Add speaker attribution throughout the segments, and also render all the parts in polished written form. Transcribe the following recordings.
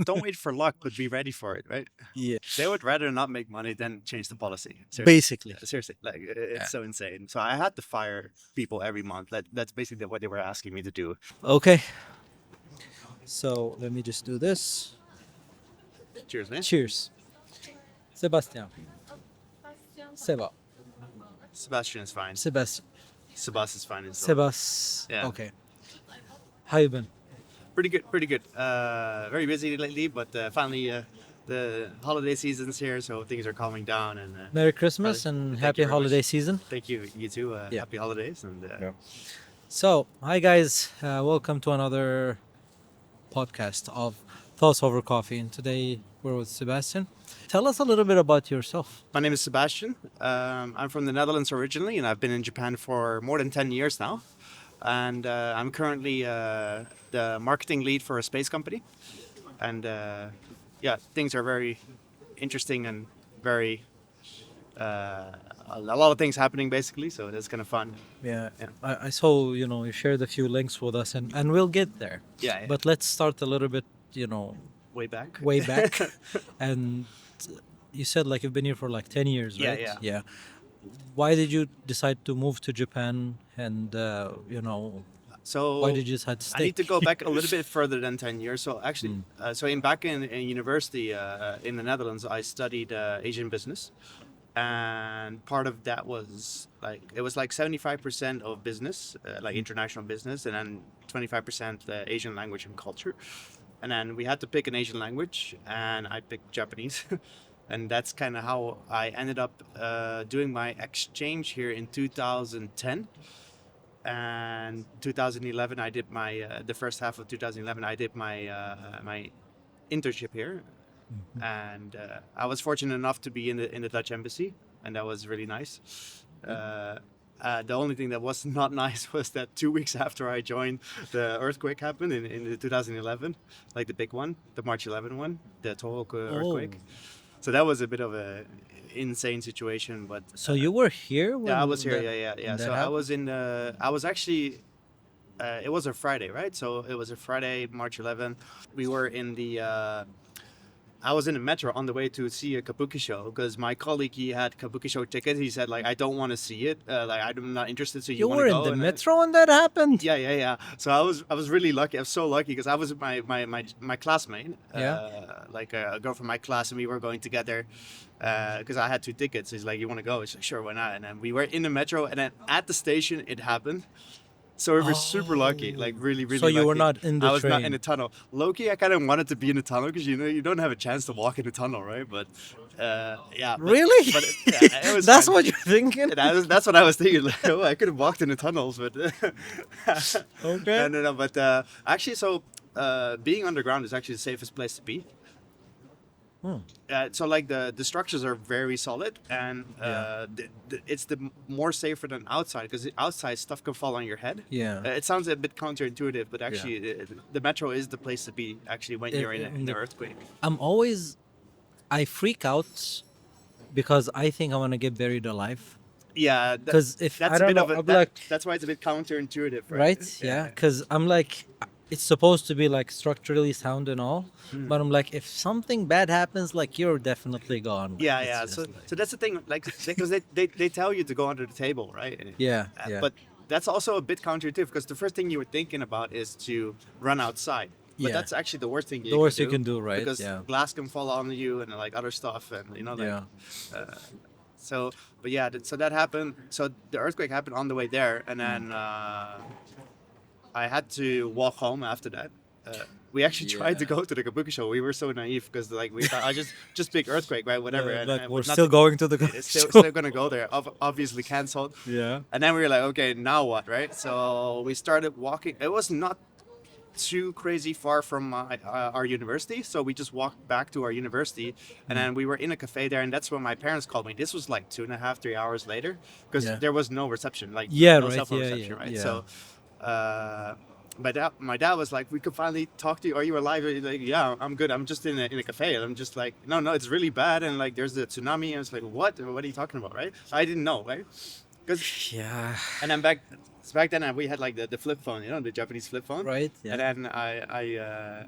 Speaker 1: don't wait for luck, but be ready for it, right?
Speaker 2: Yeah.
Speaker 1: They would rather not make money than change the policy. Seriously.
Speaker 2: Basically.
Speaker 1: Seriously, like
Speaker 2: Yeah.
Speaker 1: it's so insane. So I had to fire people every month. That's basically what they were asking me to do.
Speaker 2: Okay. So let me just do this.
Speaker 1: Cheers, man.
Speaker 2: Cheers. Sebastian. Seba.
Speaker 1: Sebastian is fine.
Speaker 2: Sebastian.
Speaker 1: Sebas is fine as well.
Speaker 2: Sebas.
Speaker 1: Yeah,
Speaker 2: Okay. How you been?
Speaker 1: pretty good, pretty good. Very busy lately, but finally the holiday season's here, so things are calming down. And
Speaker 2: Merry
Speaker 1: rather-
Speaker 2: Christmas and
Speaker 1: thank
Speaker 2: happy
Speaker 1: you very
Speaker 2: holiday
Speaker 1: much.
Speaker 2: season.
Speaker 1: Thank you, you too.
Speaker 2: Yeah.
Speaker 1: Happy holidays, and
Speaker 2: Yeah. So, hi guys. Welcome to another podcast of Thoughts Over Coffee. And today we're with Sebastian. Tell us a little bit about yourself.
Speaker 1: my name is Sebastian. I'm from the Netherlands originally, and I've been in Japan for more than 10 years now. And I'm currently the marketing lead for a space company. And yeah, things are very interesting and very a lot of things happening basically. So it's kind of fun.
Speaker 2: Yeah,
Speaker 1: Yeah.
Speaker 2: I saw, you shared a few links with us and we'll get there.
Speaker 1: Yeah, yeah.
Speaker 2: But let's start a little bit,
Speaker 1: Way back.
Speaker 2: way back. And you said like you've been here for like 10 years,
Speaker 1: Yeah,
Speaker 2: right?
Speaker 1: yeah.
Speaker 2: Yeah. Why did you decide to move to Japan and,
Speaker 1: So
Speaker 2: why did you decide to
Speaker 1: I
Speaker 2: stay?
Speaker 1: need to go back a little bit further than 10 years. So actually, back in university in the Netherlands, I studied Asian business. And part of that was it was like 75% of business, like international business, and then 25% Asian language and culture. And then we had to pick an Asian language, and I picked Japanese. And that's kind of how I ended up doing my exchange here in 2010. And 2011, I did my the first half of 2011, I did my internship here, and I was fortunate enough to be in the Dutch embassy, and that was really nice. The only thing that was not nice was that 2 weeks after I joined, the earthquake happened in the 2011, like the big one, the March 11 one, the Tohoku earthquake. So that was a bit of a insane situation, but
Speaker 2: So you were here when
Speaker 1: yeah, I was here.
Speaker 2: that-
Speaker 1: Yeah, yeah, yeah.
Speaker 2: when that
Speaker 1: So I
Speaker 2: happened?
Speaker 1: was in the. I was actually. It was a Friday, right? So it was a Friday, March 11th. We were in the. I was in the metro on the way to see a kabuki show because my colleague, he had kabuki show tickets. He said I don't want to see it. I'm not interested. So you
Speaker 2: You
Speaker 1: want
Speaker 2: were
Speaker 1: to
Speaker 2: in
Speaker 1: go?
Speaker 2: the
Speaker 1: And
Speaker 2: metro when that happened?
Speaker 1: yeah, yeah, yeah. So I was really lucky. I was so lucky because I was with my classmate,
Speaker 2: Yeah.
Speaker 1: like a girl from my class, and we were going together because I had 2 tickets. He's like, "You want to go?" It's like, "Sure, why not?" And then we were in the metro, and then at the station, it happened. So we were super lucky, like really, really.
Speaker 2: So you were
Speaker 1: lucky.
Speaker 2: not in the
Speaker 1: I was not in
Speaker 2: train.
Speaker 1: the tunnel. Loki, I kind of wanted to be in the tunnel because you don't have a chance to walk in the tunnel, right? But yeah.
Speaker 2: Really?
Speaker 1: But it was
Speaker 2: That's
Speaker 1: fine.
Speaker 2: what you're thinking?
Speaker 1: That's what I was thinking. Like, oh, I could have walked in the tunnels, but
Speaker 2: Okay.
Speaker 1: no. But actually, so being underground is actually the safest place to be. So like the structures are very solid, and it's more safer than outside because outside stuff can fall on your head.
Speaker 2: Yeah.
Speaker 1: It sounds a bit counterintuitive, but actually the metro is the place to be actually when you're in the earthquake.
Speaker 2: I freak out because I think I want to get buried alive.
Speaker 1: Yeah,
Speaker 2: 'Cause if-
Speaker 1: that's
Speaker 2: I
Speaker 1: a
Speaker 2: don't
Speaker 1: bit
Speaker 2: know,
Speaker 1: of a
Speaker 2: I'm like-
Speaker 1: that's why it's a bit counterintuitive,
Speaker 2: Right? Yeah. Because I'm like, it's supposed to be like structurally sound and all. But I'm like, if something bad happens, like you're definitely gone. Like,
Speaker 1: Yeah,
Speaker 2: it's
Speaker 1: yeah.
Speaker 2: just
Speaker 1: So,
Speaker 2: like-
Speaker 1: so that's the thing, like, because they tell you to go under the table, right?
Speaker 2: Yeah, yeah.
Speaker 1: But that's also a bit counterintuitive because the first thing you were thinking about is to run outside. But
Speaker 2: Yeah.
Speaker 1: that's actually the worst thing
Speaker 2: The worst you can do, right?
Speaker 1: Because
Speaker 2: Yeah.
Speaker 1: glass can fall on you and like other stuff, and like,
Speaker 2: Yeah.
Speaker 1: So, but yeah, so that happened. So the earthquake happened on the way there, and then I had to walk home after that. We actually tried to
Speaker 2: Yeah.
Speaker 1: go to the kabuki show. We were so naive because like we thought I just big earthquake, right? Whatever.
Speaker 2: Like
Speaker 1: and
Speaker 2: we're
Speaker 1: nothing-
Speaker 2: still going to the
Speaker 1: it's still,
Speaker 2: show.
Speaker 1: still gonna go there. Obviously canceled.
Speaker 2: Yeah.
Speaker 1: And then we were like, okay, now what, right? So we started walking. It was not too crazy far from our university, so we just walked back to our university, and then we were in a cafe there, and that's when my parents called me. This was like 2.5, 3 hours later, because
Speaker 2: Yeah.
Speaker 1: there was no reception, like
Speaker 2: Yeah,
Speaker 1: no
Speaker 2: right,
Speaker 1: cell phone
Speaker 2: yeah,
Speaker 1: reception,
Speaker 2: yeah,
Speaker 1: right?
Speaker 2: yeah.
Speaker 1: So. My dad was like, we could finally talk to you. Are you alive? He's like, yeah, I'm good. I'm just in a cafe. And I'm just like, no, it's really bad. And like, there's the tsunami. And it's like, what? What are you talking about, right? I didn't know, right? Because
Speaker 2: Yeah.
Speaker 1: and then back then we had like the flip phone, the Japanese flip phone.
Speaker 2: Right. Yeah.
Speaker 1: And then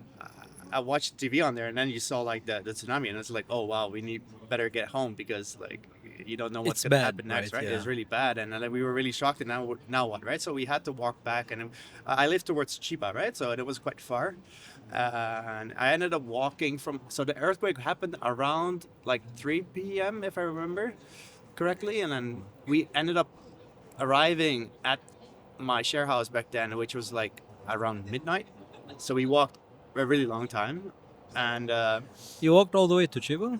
Speaker 1: I watched TV on there, and then you saw like the tsunami, and it's like, oh wow, we need better get home because like you don't know what's
Speaker 2: It's
Speaker 1: gonna
Speaker 2: bad,
Speaker 1: happen next,
Speaker 2: right?
Speaker 1: right?
Speaker 2: Yeah.
Speaker 1: It's really bad, and then we were really shocked. And now what, right? So we had to walk back, and I live towards Chiba, right? So it was quite far, and I ended up walking from. So the earthquake happened around like 3 p.m. if I remember correctly, and then we ended up arriving at my share house back then, which was like around midnight. So we walked a really long time, and
Speaker 2: You walked all the way to Chiba?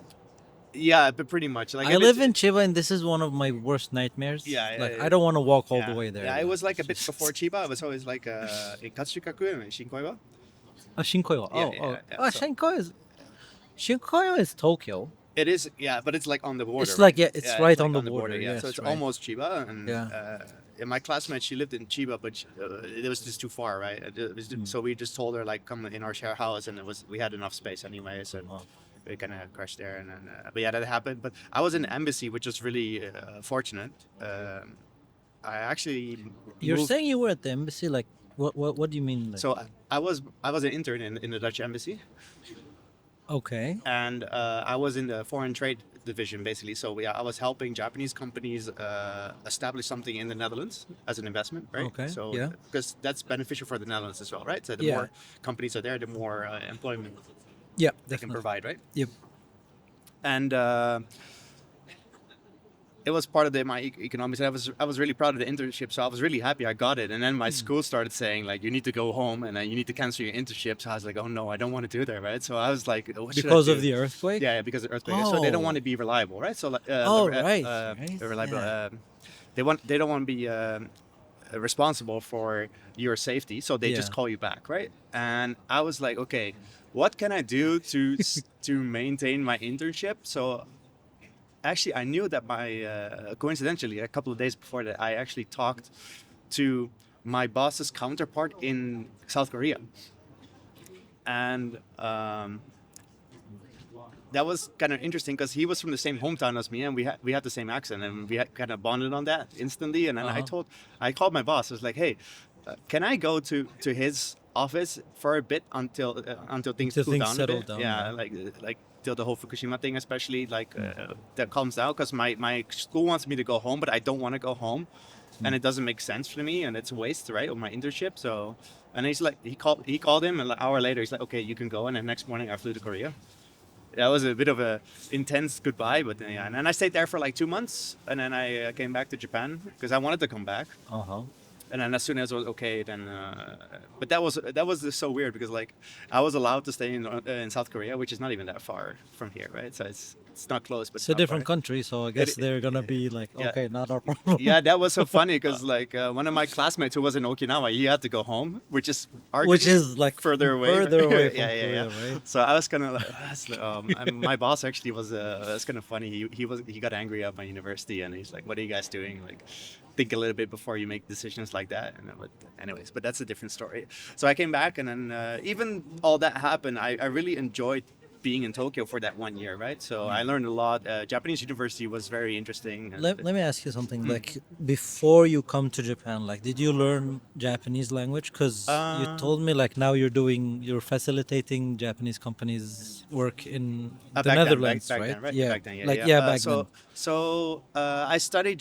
Speaker 1: yeah, but pretty much like
Speaker 2: I live in Chiba, and this is one of my worst nightmares.
Speaker 1: yeah,
Speaker 2: Like, I don't want to walk all the
Speaker 1: yeah,
Speaker 2: way there.
Speaker 1: yeah. It was like a
Speaker 2: It's
Speaker 1: bit
Speaker 2: just-
Speaker 1: before Chiba. It was always like in Katsushikaku and Shinkoiwa.
Speaker 2: Oh, Shinkoyo.
Speaker 1: Yeah,
Speaker 2: Oh,
Speaker 1: yeah,
Speaker 2: oh.
Speaker 1: yeah,
Speaker 2: Oh,
Speaker 1: so-
Speaker 2: Shinkoyo is Tokyo.
Speaker 1: It is, yeah, but it's like on the border.
Speaker 2: It's like,
Speaker 1: right?
Speaker 2: yeah, it's right
Speaker 1: like
Speaker 2: on the border,
Speaker 1: Yeah,
Speaker 2: yes,
Speaker 1: so it's
Speaker 2: right.
Speaker 1: almost Chiba, and
Speaker 2: Yeah.
Speaker 1: my classmate, she lived in Chiba, but it was just too far, right? So we just told her like come in our share house, and we had enough space anyway, so we kind of crashed there, and then but yeah, that happened. But I was in the embassy, which was really fortunate. I actually
Speaker 2: You're
Speaker 1: moved-
Speaker 2: saying you were at the embassy? Like, what do you mean? Like,
Speaker 1: so I was an intern in the Dutch embassy,
Speaker 2: okay.
Speaker 1: and I was in the foreign trade division basically. So I was helping Japanese companies establish something in the Netherlands as an investment, right?
Speaker 2: Okay,
Speaker 1: So
Speaker 2: yeah.
Speaker 1: because that's beneficial for the Netherlands as well, right? So the
Speaker 2: Yeah.
Speaker 1: more companies are there, the more employment
Speaker 2: Yeah,
Speaker 1: they can
Speaker 2: definitely.
Speaker 1: provide, right?
Speaker 2: Yep.
Speaker 1: And it was part of my economics. And I was really proud of the internship, so I was really happy I got it. And then my school started saying like, you need to go home and you need to cancel your internship. So I was like, oh no, I don't want to do that, right? So I was like, what should I
Speaker 2: Because of
Speaker 1: do?
Speaker 2: the earthquake?
Speaker 1: Yeah, because of the earthquake. So they don't
Speaker 2: Oh.
Speaker 1: want to be reliable, right? So like,
Speaker 2: Right,
Speaker 1: reliable.
Speaker 2: yeah.
Speaker 1: They don't want to be responsible for your safety, so they just
Speaker 2: Yeah.
Speaker 1: call you back, right? And I was like, okay, what can I do to to maintain my internship? So actually, I knew that coincidentally a couple of days before that, I actually talked to my boss's counterpart in South Korea, and that was kind of interesting because he was from the same hometown as me, and we had the same accent, and we had kind of bonded on that instantly. And then I called my boss. I was like, hey, can I go to his office for a bit until things
Speaker 2: Until
Speaker 1: cool
Speaker 2: things
Speaker 1: down a
Speaker 2: settle
Speaker 1: bit?
Speaker 2: down,
Speaker 1: Yeah,
Speaker 2: yeah.
Speaker 1: like till the whole Fukushima thing, especially like that calms down, because my school wants me to go home, but I don't want to go home, and it doesn't make sense for me, and it's a waste, right, of my internship. So, and he's like, he called him, and an hour later he's like, okay, you can go. And then next morning I flew to Korea. That was a bit of a intense goodbye, but yeah, and then I stayed there for like 2 months, and then I came back to Japan because I wanted to come back.
Speaker 2: Uh-huh.
Speaker 1: And then as soon as it was okay, then but that was just so weird because like I was allowed to stay in South Korea, which is not even that far from here, right? So it's not close, but
Speaker 2: It's a
Speaker 1: not
Speaker 2: different
Speaker 1: far.
Speaker 2: country, so I guess they're gonna be like,
Speaker 1: yeah.
Speaker 2: okay, not our problem.
Speaker 1: Yeah, that was so funny because like one of my classmates who was in Okinawa, he had to go home, which is
Speaker 2: Which
Speaker 1: arguably
Speaker 2: is like
Speaker 1: further away.
Speaker 2: Further away from
Speaker 1: yeah,
Speaker 2: Korea,
Speaker 1: yeah.
Speaker 2: right?
Speaker 1: So I was kind of like, and my boss actually was that's kind of funny. He got angry at my university, and he's like, "What are you guys doing? Like, think a little bit before you make decisions like that." And but anyways, but that's a different story. So I came back, and then even all that happened, I really enjoyed being in Tokyo for that 1 year, right? So I learned a lot. Japanese university was very interesting. And,
Speaker 2: Let me ask you something. Like, before you come to Japan, like, did you learn Japanese language? Because you told me like now you're facilitating Japanese companies work in the
Speaker 1: back then,
Speaker 2: Netherlands,
Speaker 1: back
Speaker 2: right?
Speaker 1: then, right?
Speaker 2: Yeah,
Speaker 1: Back then,
Speaker 2: like yeah, back
Speaker 1: so,
Speaker 2: then.
Speaker 1: So I studied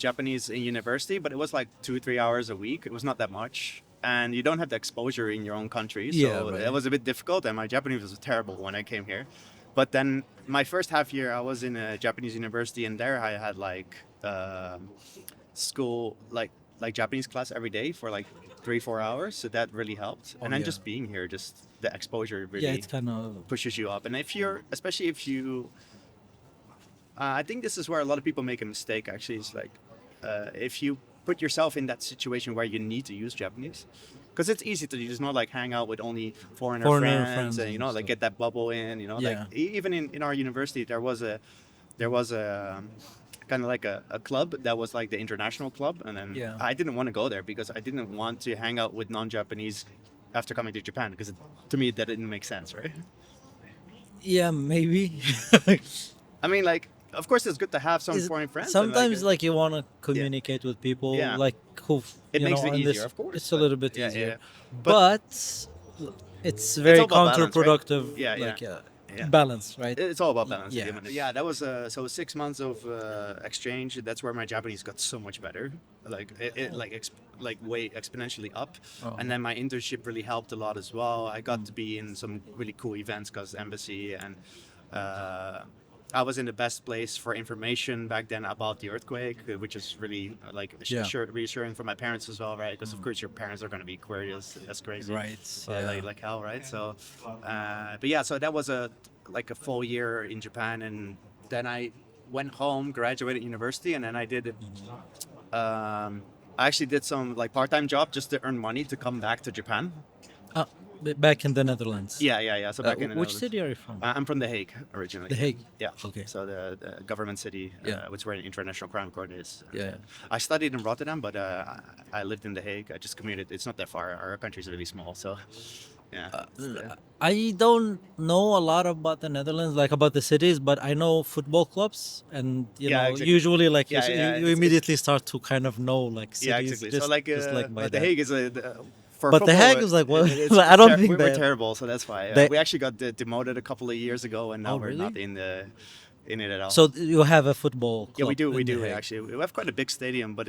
Speaker 1: Japanese in university, but it was like 2-3 hours a week. It was not that much, and you don't have the exposure in your own country, so
Speaker 2: Yeah, right.
Speaker 1: it was a bit difficult. And my Japanese was terrible when I came here. But then my first half year, I was in a Japanese university, and there I had like school like Japanese class every day for like 3-4 hours. So that really helped. And then
Speaker 2: yeah.
Speaker 1: just being here, just the exposure really
Speaker 2: Yeah, it's kind of
Speaker 1: pushes you up. And especially if you, I think this is where a lot of people make a mistake. Actually, is like if you put yourself in that situation where you need to use Japanese, because it's easy to just not like hang out with only foreigner friends, and
Speaker 2: and
Speaker 1: like get that bubble in.
Speaker 2: Yeah.
Speaker 1: Like even in our university, there was a kind of like a club that was like the international club, and then
Speaker 2: Yeah.
Speaker 1: I didn't want to go there because I didn't want to hang out with non-Japanese after coming to Japan, because to me that didn't make sense, right?
Speaker 2: yeah, maybe.
Speaker 1: I mean, like, of course it's good to have some
Speaker 2: Is-
Speaker 1: foreign friends. and,
Speaker 2: Sometimes like you want to communicate with people
Speaker 1: Yeah.
Speaker 2: like who
Speaker 1: It
Speaker 2: you
Speaker 1: makes
Speaker 2: know,
Speaker 1: it
Speaker 2: and
Speaker 1: easier,
Speaker 2: this-
Speaker 1: of course,
Speaker 2: It's a
Speaker 1: but-
Speaker 2: little bit
Speaker 1: yeah,
Speaker 2: easier.
Speaker 1: yeah.
Speaker 2: But it's very
Speaker 1: all about balance, right?
Speaker 2: counterproductive.
Speaker 1: Yeah,
Speaker 2: Like
Speaker 1: yeah.
Speaker 2: balance, right?
Speaker 1: It's all about balance.
Speaker 2: Yeah.
Speaker 1: Yeah. That was so 6 months of exchange. That's where my Japanese got so much better, like like way exponentially up.
Speaker 2: Oh.
Speaker 1: And then my internship really helped a lot as well. I got to be in some really cool events because embassy, and I was in the best place for information back then about the earthquake, which is really
Speaker 2: Yeah.
Speaker 1: reassuring for my parents as well, right? Because of course your parents are going to be curious. That's crazy,
Speaker 2: Right.
Speaker 1: like hell, right? So, but yeah, so that was a full year in Japan, and then I went home, graduated university, and then I did. I actually did some part-time job just to earn money to come back to Japan.
Speaker 2: Uh, back in the Netherlands.
Speaker 1: Yeah. So back in the
Speaker 2: Which
Speaker 1: Netherlands.
Speaker 2: city are you from?
Speaker 1: I'm from The Hague originally.
Speaker 2: The Hague.
Speaker 1: Yeah.
Speaker 2: Okay.
Speaker 1: So the government city,
Speaker 2: Yeah.
Speaker 1: which where the International Crime Court is.
Speaker 2: Yeah.
Speaker 1: I studied in Rotterdam, but I lived in The Hague. I just commuted. It's not that far. Our country's really small, so yeah.
Speaker 2: I don't know a lot about the Netherlands, like about the cities, but I know football clubs, and
Speaker 1: Yeah, exactly.
Speaker 2: usually like
Speaker 1: Yeah,
Speaker 2: you
Speaker 1: it's-
Speaker 2: immediately start to kind of know like cities.
Speaker 1: Yeah, exactly.
Speaker 2: Just,
Speaker 1: So like,
Speaker 2: just like my
Speaker 1: but The
Speaker 2: dad.
Speaker 1: Hague is for
Speaker 2: But The
Speaker 1: football,
Speaker 2: Hague is like, well,
Speaker 1: it's
Speaker 2: I don't think
Speaker 1: we're
Speaker 2: that-
Speaker 1: terrible, so that's why
Speaker 2: They-
Speaker 1: we actually got demoted a couple of years ago, and now
Speaker 2: Oh,
Speaker 1: we're
Speaker 2: really?
Speaker 1: not in it at all.
Speaker 2: So you have a football club.
Speaker 1: yeah, we do. We
Speaker 2: in The
Speaker 1: do
Speaker 2: Hague.
Speaker 1: actually. We have quite a big stadium, but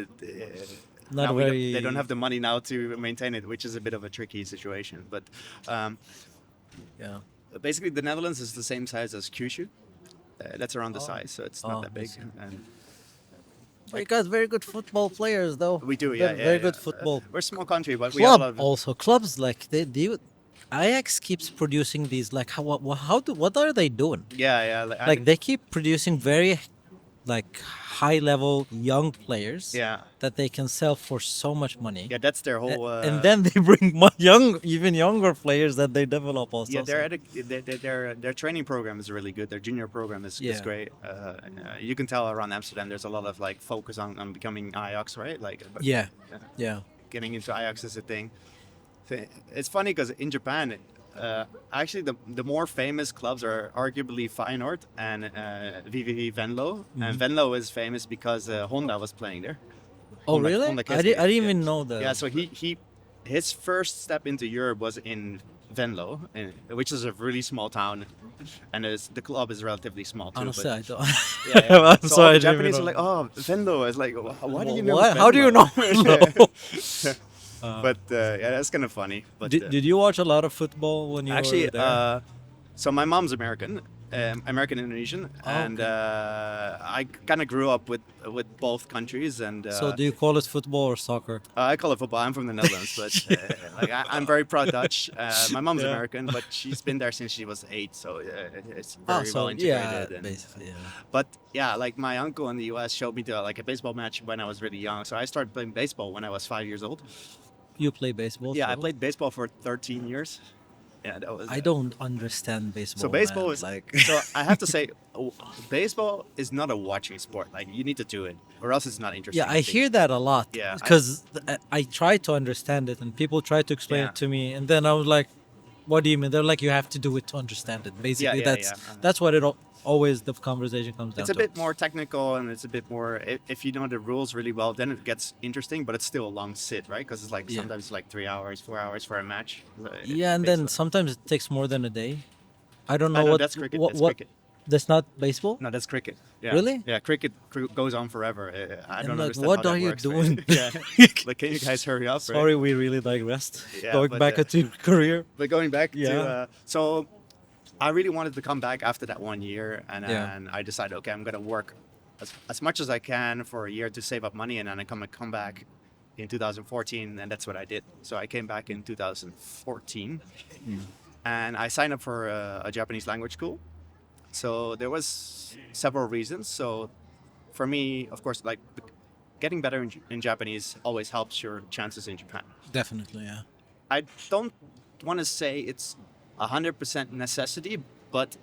Speaker 2: Not
Speaker 1: now
Speaker 2: very.
Speaker 1: they don't have the money now to maintain it, which is a bit of a tricky situation. But
Speaker 2: Yeah.
Speaker 1: basically, the Netherlands is the same size as Kyushu. That's around the size, so it's not
Speaker 2: Oh,
Speaker 1: that
Speaker 2: I
Speaker 1: big.
Speaker 2: see.
Speaker 1: And
Speaker 2: Well, you got very good football players, though.
Speaker 1: we do, yeah,
Speaker 2: Very good
Speaker 1: yeah.
Speaker 2: football.
Speaker 1: We're a small country, but we have a lot
Speaker 2: Club
Speaker 1: of.
Speaker 2: also clubs like they do. Ajax keeps producing these like what are they doing?
Speaker 1: Yeah.
Speaker 2: Like they keep producing very like high level young players
Speaker 1: Yeah.
Speaker 2: that they can sell for so much money.
Speaker 1: Yeah, that's their
Speaker 2: A-
Speaker 1: whole.
Speaker 2: and then they bring even younger players that they develop also.
Speaker 1: Yeah,
Speaker 2: so-
Speaker 1: their training program is really good. Their junior program is
Speaker 2: Yeah.
Speaker 1: great. You can tell around Amsterdam, there's a lot of focus on becoming Ajax, right?
Speaker 2: Yeah. Yeah.
Speaker 1: Getting into Ajax is a thing. It's funny because in Japan, actually the more famous clubs are arguably Feyenoord and VVV Venlo.
Speaker 2: Mm-hmm.
Speaker 1: And Venlo is famous because Honda was playing there.
Speaker 2: Oh
Speaker 1: Honda-
Speaker 2: really?
Speaker 1: Honda
Speaker 2: I
Speaker 1: Kids
Speaker 2: didn't
Speaker 1: game,
Speaker 2: even know that.
Speaker 1: Yeah, so his first step into Europe was in Venlo, which is a really small town, and the club is relatively small too.
Speaker 2: Honestly, I don't.
Speaker 1: Yeah.
Speaker 2: I'm
Speaker 1: So
Speaker 2: sorry.
Speaker 1: all
Speaker 2: I
Speaker 1: the
Speaker 2: didn't
Speaker 1: Japanese
Speaker 2: even
Speaker 1: are like,
Speaker 2: know.
Speaker 1: oh, Venlo. It's like, why do you know?
Speaker 2: What? How do you
Speaker 1: Venlo?"
Speaker 2: know Venlo?
Speaker 1: But yeah, that's kind of funny. But
Speaker 2: Did you watch a lot of football when you
Speaker 1: actually,
Speaker 2: were there?
Speaker 1: so my mom's American, American Indonesian,
Speaker 2: Oh,
Speaker 1: and I kind of grew up with both countries. And
Speaker 2: So do you call it football or soccer?
Speaker 1: I call it football. I'm from the Netherlands, but I'm very proud Dutch. My mom's
Speaker 2: Yeah.
Speaker 1: American, but she's been there since she was 8, so it's
Speaker 2: Ah,
Speaker 1: very
Speaker 2: so
Speaker 1: well integrated.
Speaker 2: yeah,
Speaker 1: and-
Speaker 2: basically, yeah.
Speaker 1: But yeah, my uncle in the U.S. showed me a baseball match when I was really young. So I started playing baseball when I was 5 years old.
Speaker 2: You play baseball?
Speaker 1: Yeah, I
Speaker 2: too?
Speaker 1: played baseball for 13 years. Yeah, that was.
Speaker 2: I don't understand baseball.
Speaker 1: So baseball
Speaker 2: man.
Speaker 1: is
Speaker 2: like.
Speaker 1: So I have to say, baseball is not a watching sport. Like you need to do it, or else it's not interesting.
Speaker 2: Yeah, I
Speaker 1: think.
Speaker 2: hear that a lot.
Speaker 1: Yeah, I-
Speaker 2: Because I try to understand it, and people try to explain
Speaker 1: Yeah.
Speaker 2: it to me, and then I was like, "What do you mean?" They're like, "You have to do it to understand it." Basically,
Speaker 1: yeah,
Speaker 2: that's
Speaker 1: yeah.
Speaker 2: that's what always the conversation comes down
Speaker 1: It's a
Speaker 2: to.
Speaker 1: bit more technical, and it's a bit more. If you know the rules really well, then it gets interesting. But it's still a long sit, right? Because it's
Speaker 2: Yeah.
Speaker 1: sometimes 3 hours, 4 hours for a match.
Speaker 2: Yeah, and then sometimes it takes more than a day. I don't know
Speaker 1: no,
Speaker 2: what.
Speaker 1: that's cricket.
Speaker 2: What,
Speaker 1: That's
Speaker 2: what-
Speaker 1: cricket.
Speaker 2: That's not baseball.
Speaker 1: No, that's cricket. Yeah.
Speaker 2: Really?
Speaker 1: Yeah, cricket goes on forever. I
Speaker 2: And
Speaker 1: don't
Speaker 2: like,
Speaker 1: understand
Speaker 2: what
Speaker 1: how that
Speaker 2: are you
Speaker 1: works, right?
Speaker 2: doing?
Speaker 1: yeah. Like, can you guys hurry up?
Speaker 2: Sorry,
Speaker 1: Right?
Speaker 2: we really digressed.
Speaker 1: Yeah,
Speaker 2: Going
Speaker 1: but,
Speaker 2: back to your career.
Speaker 1: But going back to
Speaker 2: Yeah.
Speaker 1: so I really wanted to come back after that 1 year, and
Speaker 2: Yeah.
Speaker 1: then I decided, okay, I'm gonna work as much as I can for a year to save up money, and then I'm gonna come back in 2014, and that's what I did. So I came back in 2014, and I signed up for a Japanese language school. So there was several reasons. So for me, of course, getting better in Japanese always helps your chances in Japan.
Speaker 2: Definitely, yeah.
Speaker 1: I don't want to say it's 100% necessity, but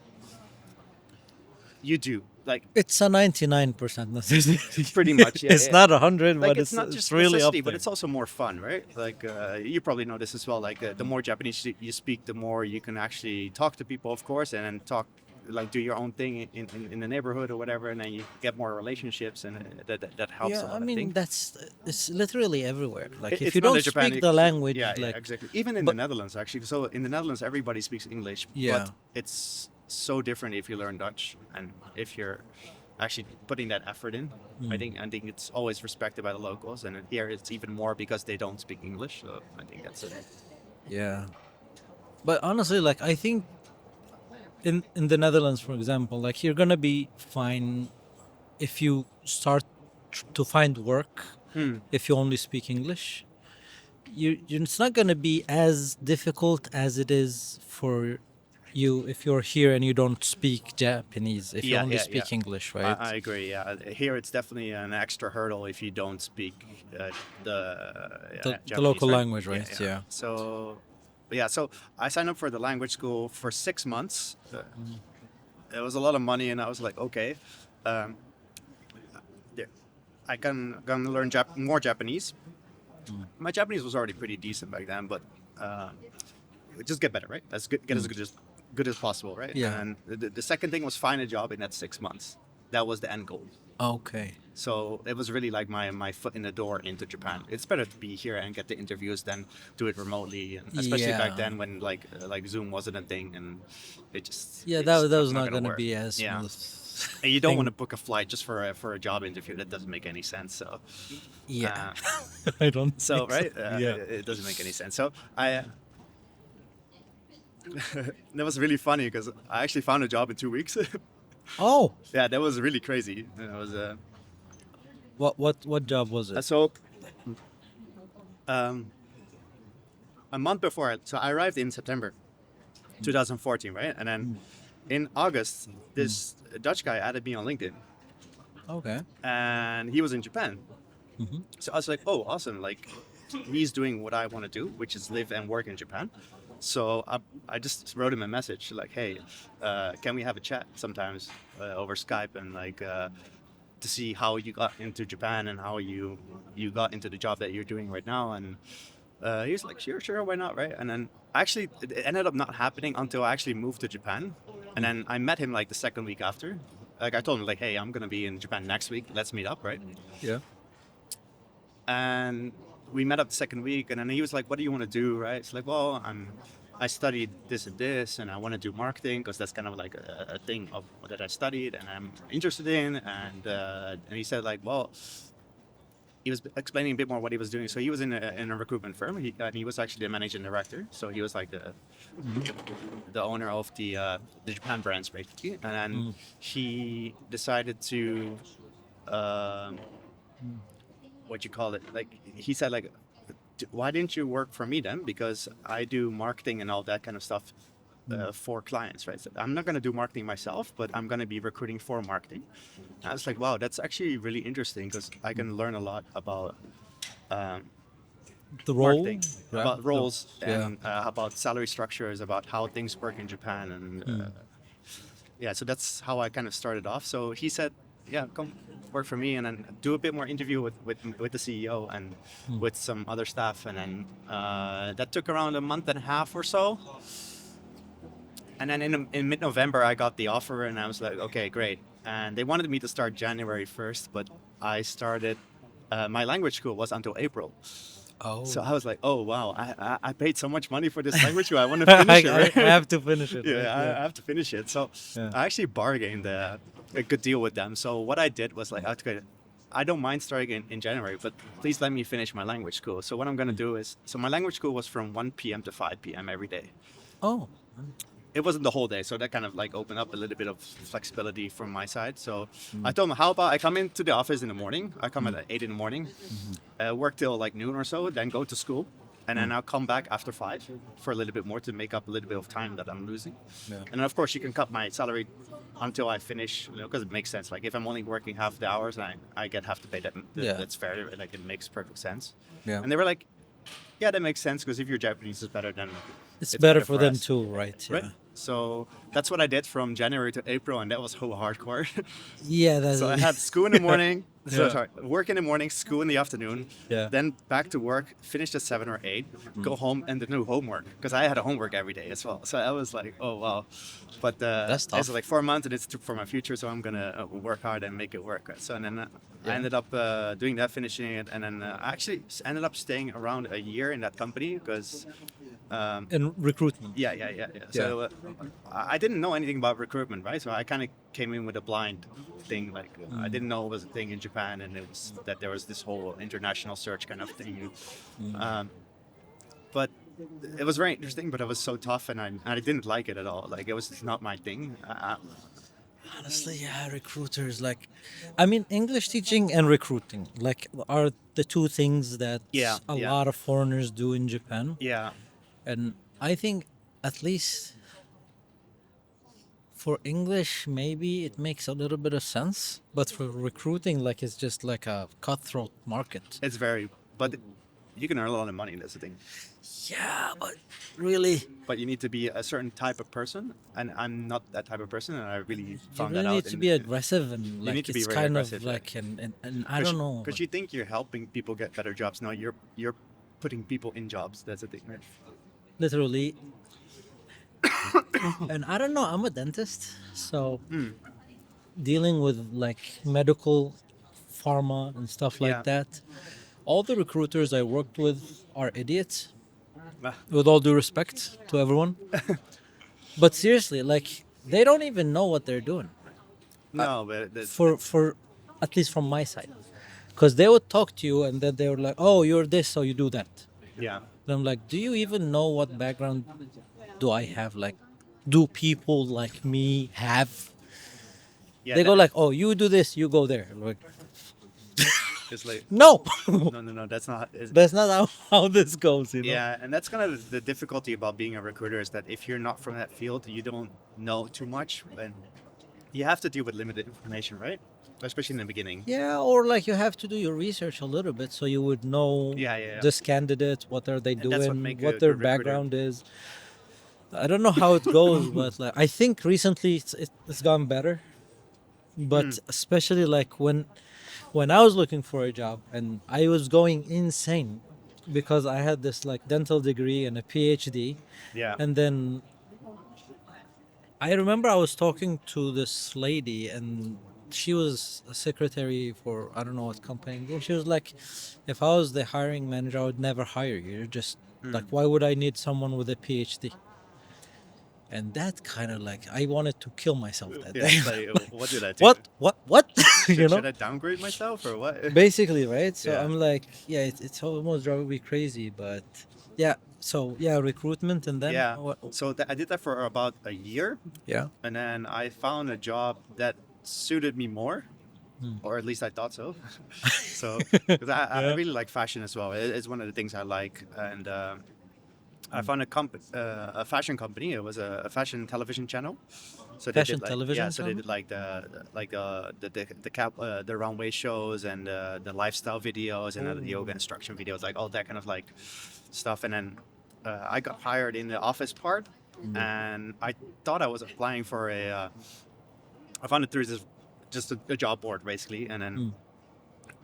Speaker 1: you do. Like
Speaker 2: It's a 99% necessity.
Speaker 1: Pretty much, yeah,
Speaker 2: it's
Speaker 1: yeah.
Speaker 2: not 100,
Speaker 1: like
Speaker 2: but
Speaker 1: it's not just
Speaker 2: really up
Speaker 1: necessity,
Speaker 2: there.
Speaker 1: but it's also more fun, right? Like you probably know this as well. Like the more Japanese you speak, the more you can actually talk to people, of course, and then talk like do your own thing in the neighborhood or whatever, and then you get more relationships, and that helps a
Speaker 2: Yeah, I
Speaker 1: lot, I
Speaker 2: mean
Speaker 1: think.
Speaker 2: that's it's literally everywhere. Like if
Speaker 1: It's
Speaker 2: you
Speaker 1: not a
Speaker 2: don't
Speaker 1: Japan.
Speaker 2: speak the language,
Speaker 1: Yeah, yeah,
Speaker 2: like
Speaker 1: exactly. Even in the
Speaker 2: but
Speaker 1: Netherlands, actually. So in the Netherlands, everybody speaks English,
Speaker 2: yeah,
Speaker 1: but it's so different if you learn Dutch and if you're actually putting that effort in. I think it's always respected by the locals, and here it's even more because they don't speak English. So I think that's it.
Speaker 2: yeah. But honestly, like I think in the Netherlands, for example, like you're gonna be fine if you start to find work
Speaker 1: Hmm.
Speaker 2: if you only speak English. It's not gonna be as difficult as it is for you if you're here and you don't speak Japanese. If you
Speaker 1: Yeah,
Speaker 2: only
Speaker 1: yeah, yeah.
Speaker 2: speak English,
Speaker 1: I
Speaker 2: right?
Speaker 1: agree. Yeah, here it's definitely an extra hurdle if you don't speak the
Speaker 2: The
Speaker 1: Japanese,
Speaker 2: local
Speaker 1: right?
Speaker 2: language,
Speaker 1: Yeah,
Speaker 2: right?
Speaker 1: yeah.
Speaker 2: Yeah.
Speaker 1: So, yeah, so I signed up for the language school for 6 months. It was a lot of money, and I was like, okay, um, there- I can gonna learn more Japanese. My Japanese was already pretty decent back then, but uh, just get better, right? Let's get as good as possible, right?
Speaker 2: Yeah.
Speaker 1: And the second thing was find a job in that 6 months. That was the end goal.
Speaker 2: Okay.
Speaker 1: So it was really like my foot in the door into Japan. It's better to be here and get the interviews than do it remotely, and especially back
Speaker 2: Yeah.
Speaker 1: then when like Zoom wasn't a thing, and
Speaker 2: Yeah,
Speaker 1: it's
Speaker 2: that was
Speaker 1: not
Speaker 2: not
Speaker 1: gonna
Speaker 2: gonna
Speaker 1: work.
Speaker 2: be as
Speaker 1: Yeah,
Speaker 2: smooth
Speaker 1: and you don't want
Speaker 2: thing.
Speaker 1: to book a flight just for a job interview. That doesn't make any sense. So,
Speaker 2: Yeah.
Speaker 1: uh,
Speaker 2: I don't
Speaker 1: so
Speaker 2: think so.
Speaker 1: right,
Speaker 2: Yeah.
Speaker 1: it doesn't make any sense. So I that was really funny because I actually found a job in 2 weeks.
Speaker 2: Oh,
Speaker 1: Yeah, that was really crazy. It was
Speaker 2: what job was it?
Speaker 1: so um, a month before. So I arrived in September 2014, right? And then in August, this Dutch guy added me on LinkedIn,
Speaker 2: Okay.
Speaker 1: and he was in Japan. So I was like, oh, awesome! Like he's doing what I want to do, which is live and work in Japan. So I just wrote him a message like, hey, can we have a chat sometimes over Skype and like to see how you got into Japan and how you got into the job that you're doing right now. And he was like, sure, why not, right? And then actually it ended up not happening until I actually moved to Japan. And then I met him like the second week after. Like I told him like, hey, I'm gonna be in Japan next week. Let's meet up, right?
Speaker 2: Yeah.
Speaker 1: And we met up the second week, and then he was like, what do you want to do, right? It's like, well, I studied this and this, and I want to do marketing because that's kind of like a thing of that I studied and I'm interested in. And he said like, well, he was explaining a bit more what he was doing. So he was in a recruitment firm, and he was actually the managing director. So he was like the owner of the Japan branch basically. And then he decided to um, what you call it, like he said like, why didn't you work for me then, because I do marketing and all that kind of stuff for clients, right? So I'm not going to do marketing myself, but I'm going to be recruiting for marketing. And I was like, wow, that's actually really interesting because I can learn a lot about um,
Speaker 2: The role.
Speaker 1: marketing,
Speaker 2: Yeah.
Speaker 1: about roles,
Speaker 2: Yeah.
Speaker 1: and about salary structures, about how things work in Japan. And yeah, so that's how I kind of started off. So he said, yeah, come work for me and then do a bit more interview with the CEO and with some other staff. And then that took around a month and a half or so. And then in mid-November, I got the offer and I was like, okay, great. And they wanted me to start January 1st, but I started, my language school was until April.
Speaker 2: Oh.
Speaker 1: So I was like, oh, wow, I paid so much money for this language school. I want to finish it, right?
Speaker 2: I have to finish it.
Speaker 1: Yeah,
Speaker 2: Right?
Speaker 1: I have to finish it. So
Speaker 2: Yeah.
Speaker 1: I actually bargained a good deal with them. So what I did was like, okay, I don't mind starting in January, but please let me finish my language school. So what I'm going to do is, so my language school was from 1 p.m. to 5 p.m. every day.
Speaker 2: Oh.
Speaker 1: It wasn't the whole day, so that kind of like opened up a little bit of flexibility from my side. So I told them, how about I come into the office in the morning? I come at 8 in the morning, work till like noon or so, then go to school, and then I'll come back after 5 for a little bit more to make up a little bit of time that I'm losing.
Speaker 2: Yeah.
Speaker 1: And then of course you can cut my salary until I finish, because it makes sense. Like if I'm only working half the hours, I get half the pay.
Speaker 2: Yeah.
Speaker 1: That's fair. Like it makes perfect sense.
Speaker 2: Yeah.
Speaker 1: And they were like, yeah, that makes sense because if your Japanese is better, then
Speaker 2: It's better for them
Speaker 1: us.
Speaker 2: too, right? Yeah.
Speaker 1: Right. So that's what I did from January to April, and that was so hardcore.
Speaker 2: Yeah. That's
Speaker 1: So I had school in the morning, So
Speaker 2: Yeah.
Speaker 1: sorry, work in the morning, school in the afternoon,
Speaker 2: Yeah.
Speaker 1: then back to work, finish at 7 or 8, go home and then do homework because I had a homework every day as well. So I was like, oh wow, but
Speaker 2: That's
Speaker 1: it's
Speaker 2: tough.
Speaker 1: like 4 months and it's for my future, so I'm gonna work hard and make it work. So and then I
Speaker 2: Yeah.
Speaker 1: ended up doing that, finishing it, and then I actually ended up staying around a year in that company because.
Speaker 2: In recruitment.
Speaker 1: Yeah.
Speaker 2: Yeah.
Speaker 1: So I didn't know anything about recruitment, right? So I kind of came in with a blind thing. Like I didn't know it was a thing in Japan, and it was that there was this whole international search kind of thing. But it was very interesting, but it was so tough, and I didn't like it at all. Like it was just not my thing.
Speaker 2: Honestly, yeah, recruiters like, I mean, English teaching and recruiting like are the two things that
Speaker 1: Yeah,
Speaker 2: a
Speaker 1: yeah,
Speaker 2: lot of foreigners do in Japan,
Speaker 1: yeah.
Speaker 2: and I think at least for English maybe it makes a little bit of sense, but for recruiting, like it's just like a cutthroat market.
Speaker 1: It's very, but you can earn a lot of money. That's the thing.
Speaker 2: Yeah, but really,
Speaker 1: But you need to be a certain type of person, and I'm not that type of person, and I really
Speaker 2: you
Speaker 1: found
Speaker 2: really
Speaker 1: that
Speaker 2: need
Speaker 1: out.
Speaker 2: to be aggressive and
Speaker 1: You need
Speaker 2: like
Speaker 1: to be
Speaker 2: it's
Speaker 1: very
Speaker 2: kind of
Speaker 1: aggressive, yeah.
Speaker 2: like and I don't know,
Speaker 1: Because
Speaker 2: but
Speaker 1: you think you're helping people get better jobs. No, you're putting people in jobs. That's the thing, right?
Speaker 2: literally, and I don't know. I'm a dentist, so dealing with like medical pharma and stuff
Speaker 1: Yeah.
Speaker 2: like that. All the recruiters I worked with are idiots,
Speaker 1: Ah,
Speaker 2: with all due respect to everyone. But seriously, like they don't even know what they're doing.
Speaker 1: no, but
Speaker 2: For at least from my side, because they would talk to you and then they were like, "Oh, you're this, so you do that."
Speaker 1: yeah,
Speaker 2: And I'm like, "Do you even know what background do I have? Like, do people like me have?"
Speaker 1: yeah.
Speaker 2: They go like, "Oh, you do this, you go there." Like,
Speaker 1: It's like
Speaker 2: no,
Speaker 1: no. That's not.
Speaker 2: that's not how this goes, you know.
Speaker 1: Yeah, and that's kind of the difficulty about being a recruiter is that if you're not from that field, you don't know too much, and you have to deal with limited information, right? Especially in the beginning.
Speaker 2: Yeah, or like you have to do your research a little bit so you would know
Speaker 1: Yeah.
Speaker 2: this candidate, what are they
Speaker 1: And that's what
Speaker 2: doing,
Speaker 1: make
Speaker 2: what
Speaker 1: a
Speaker 2: their
Speaker 1: good recruiter.
Speaker 2: background is. I don't know how it goes, but like I think recently it's gone better. But especially like when I was looking for a job and I was going insane because I had this like dental degree and a PhD,
Speaker 1: Yeah.
Speaker 2: and then I remember I was talking to this lady and she was a secretary for I don't know what company. And she was like, if I was the hiring manager, I would never hire you. You're just like, why would I need someone with a PhD? And that kind of like, I wanted to kill myself that
Speaker 1: Yeah.
Speaker 2: day.
Speaker 1: It's like, what did I do?
Speaker 2: What? you know?
Speaker 1: Should I downgrade myself or what?
Speaker 2: Basically, right? So
Speaker 1: Yeah.
Speaker 2: I'm like, yeah, it's almost driving me crazy, but yeah. So yeah, recruitment and then
Speaker 1: Yeah.
Speaker 2: what?
Speaker 1: So I did that for about a year,
Speaker 2: Yeah.
Speaker 1: and then I found a job that suited me more, or at least I thought so. So, because I
Speaker 2: Yeah.
Speaker 1: really like fashion as well. It's one of the things I like, and I found a fashion company. It was a fashion television channel. So they
Speaker 2: Fashion
Speaker 1: did like yeah.
Speaker 2: television
Speaker 1: So they
Speaker 2: channel?
Speaker 1: did like the runway shows and the lifestyle videos and the yoga instruction videos, like all that kind of like stuff. And then I got hired in the office part, and I thought I was applying for I found it through this just a job board basically, and then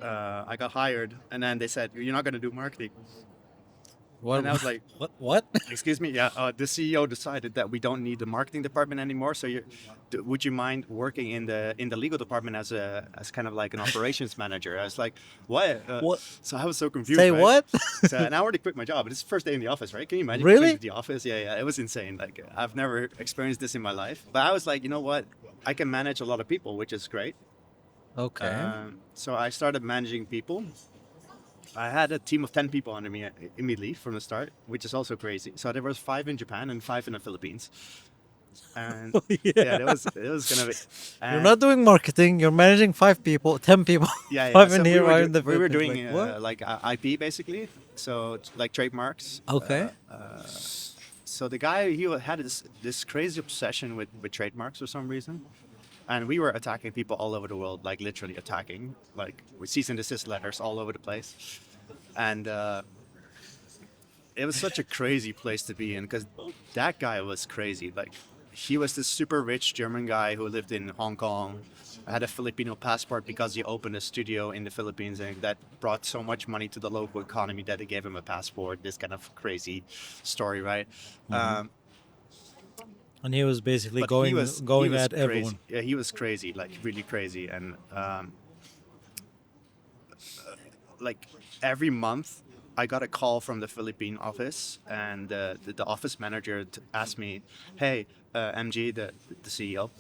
Speaker 1: I got hired, and then they said you're not going to do marketing,
Speaker 2: What?
Speaker 1: and I was like,
Speaker 2: What?
Speaker 1: excuse me, yeah, the CEO decided that we don't need the marketing department anymore. So would you mind working in the legal department as kind of like an operations manager? I was like, what?
Speaker 2: What?
Speaker 1: So I was so confused.
Speaker 2: Say
Speaker 1: right?
Speaker 2: what?
Speaker 1: So and I already quit my job. It's the first day in the office, right? Can you imagine
Speaker 2: Really?
Speaker 1: coming to the office? Yeah. It was insane. Like I've never experienced this in my life. But I was like, you know what? I can manage a lot of people, which is great.
Speaker 2: Okay.
Speaker 1: So I started managing people. I had a team of 10 people under me immediately from the start, which is also crazy. So there was 5 in Japan and 5 in the Philippines. And yeah, it was gonna be.
Speaker 2: You're
Speaker 1: And
Speaker 2: not doing marketing. You're managing 5 people, 10 people.
Speaker 1: yeah.
Speaker 2: Five
Speaker 1: So
Speaker 2: in here, five in the
Speaker 1: we were
Speaker 2: Philippines.
Speaker 1: doing
Speaker 2: Like, what?
Speaker 1: like IP basically, so like trademarks.
Speaker 2: Okay.
Speaker 1: So the guy he had this crazy obsession with trademarks for some reason, and we were attacking people all over the world, like literally attacking, like with cease and desist letters all over the place, and it was such a crazy place to be in because that guy was crazy. Like he was this super rich German guy who lived in Hong Kong. Had a Filipino passport because he opened a studio in the Philippines, and that brought so much money to the local economy that they gave him a passport. This kind of crazy story, right? Um,
Speaker 2: And he was basically
Speaker 1: but he
Speaker 2: going
Speaker 1: was
Speaker 2: at
Speaker 1: crazy.
Speaker 2: everyone.
Speaker 1: Yeah, he was crazy, like really crazy, and like every month I got a call from the Philippine office, and the office manager asked me, "Hey, MG, the CEO,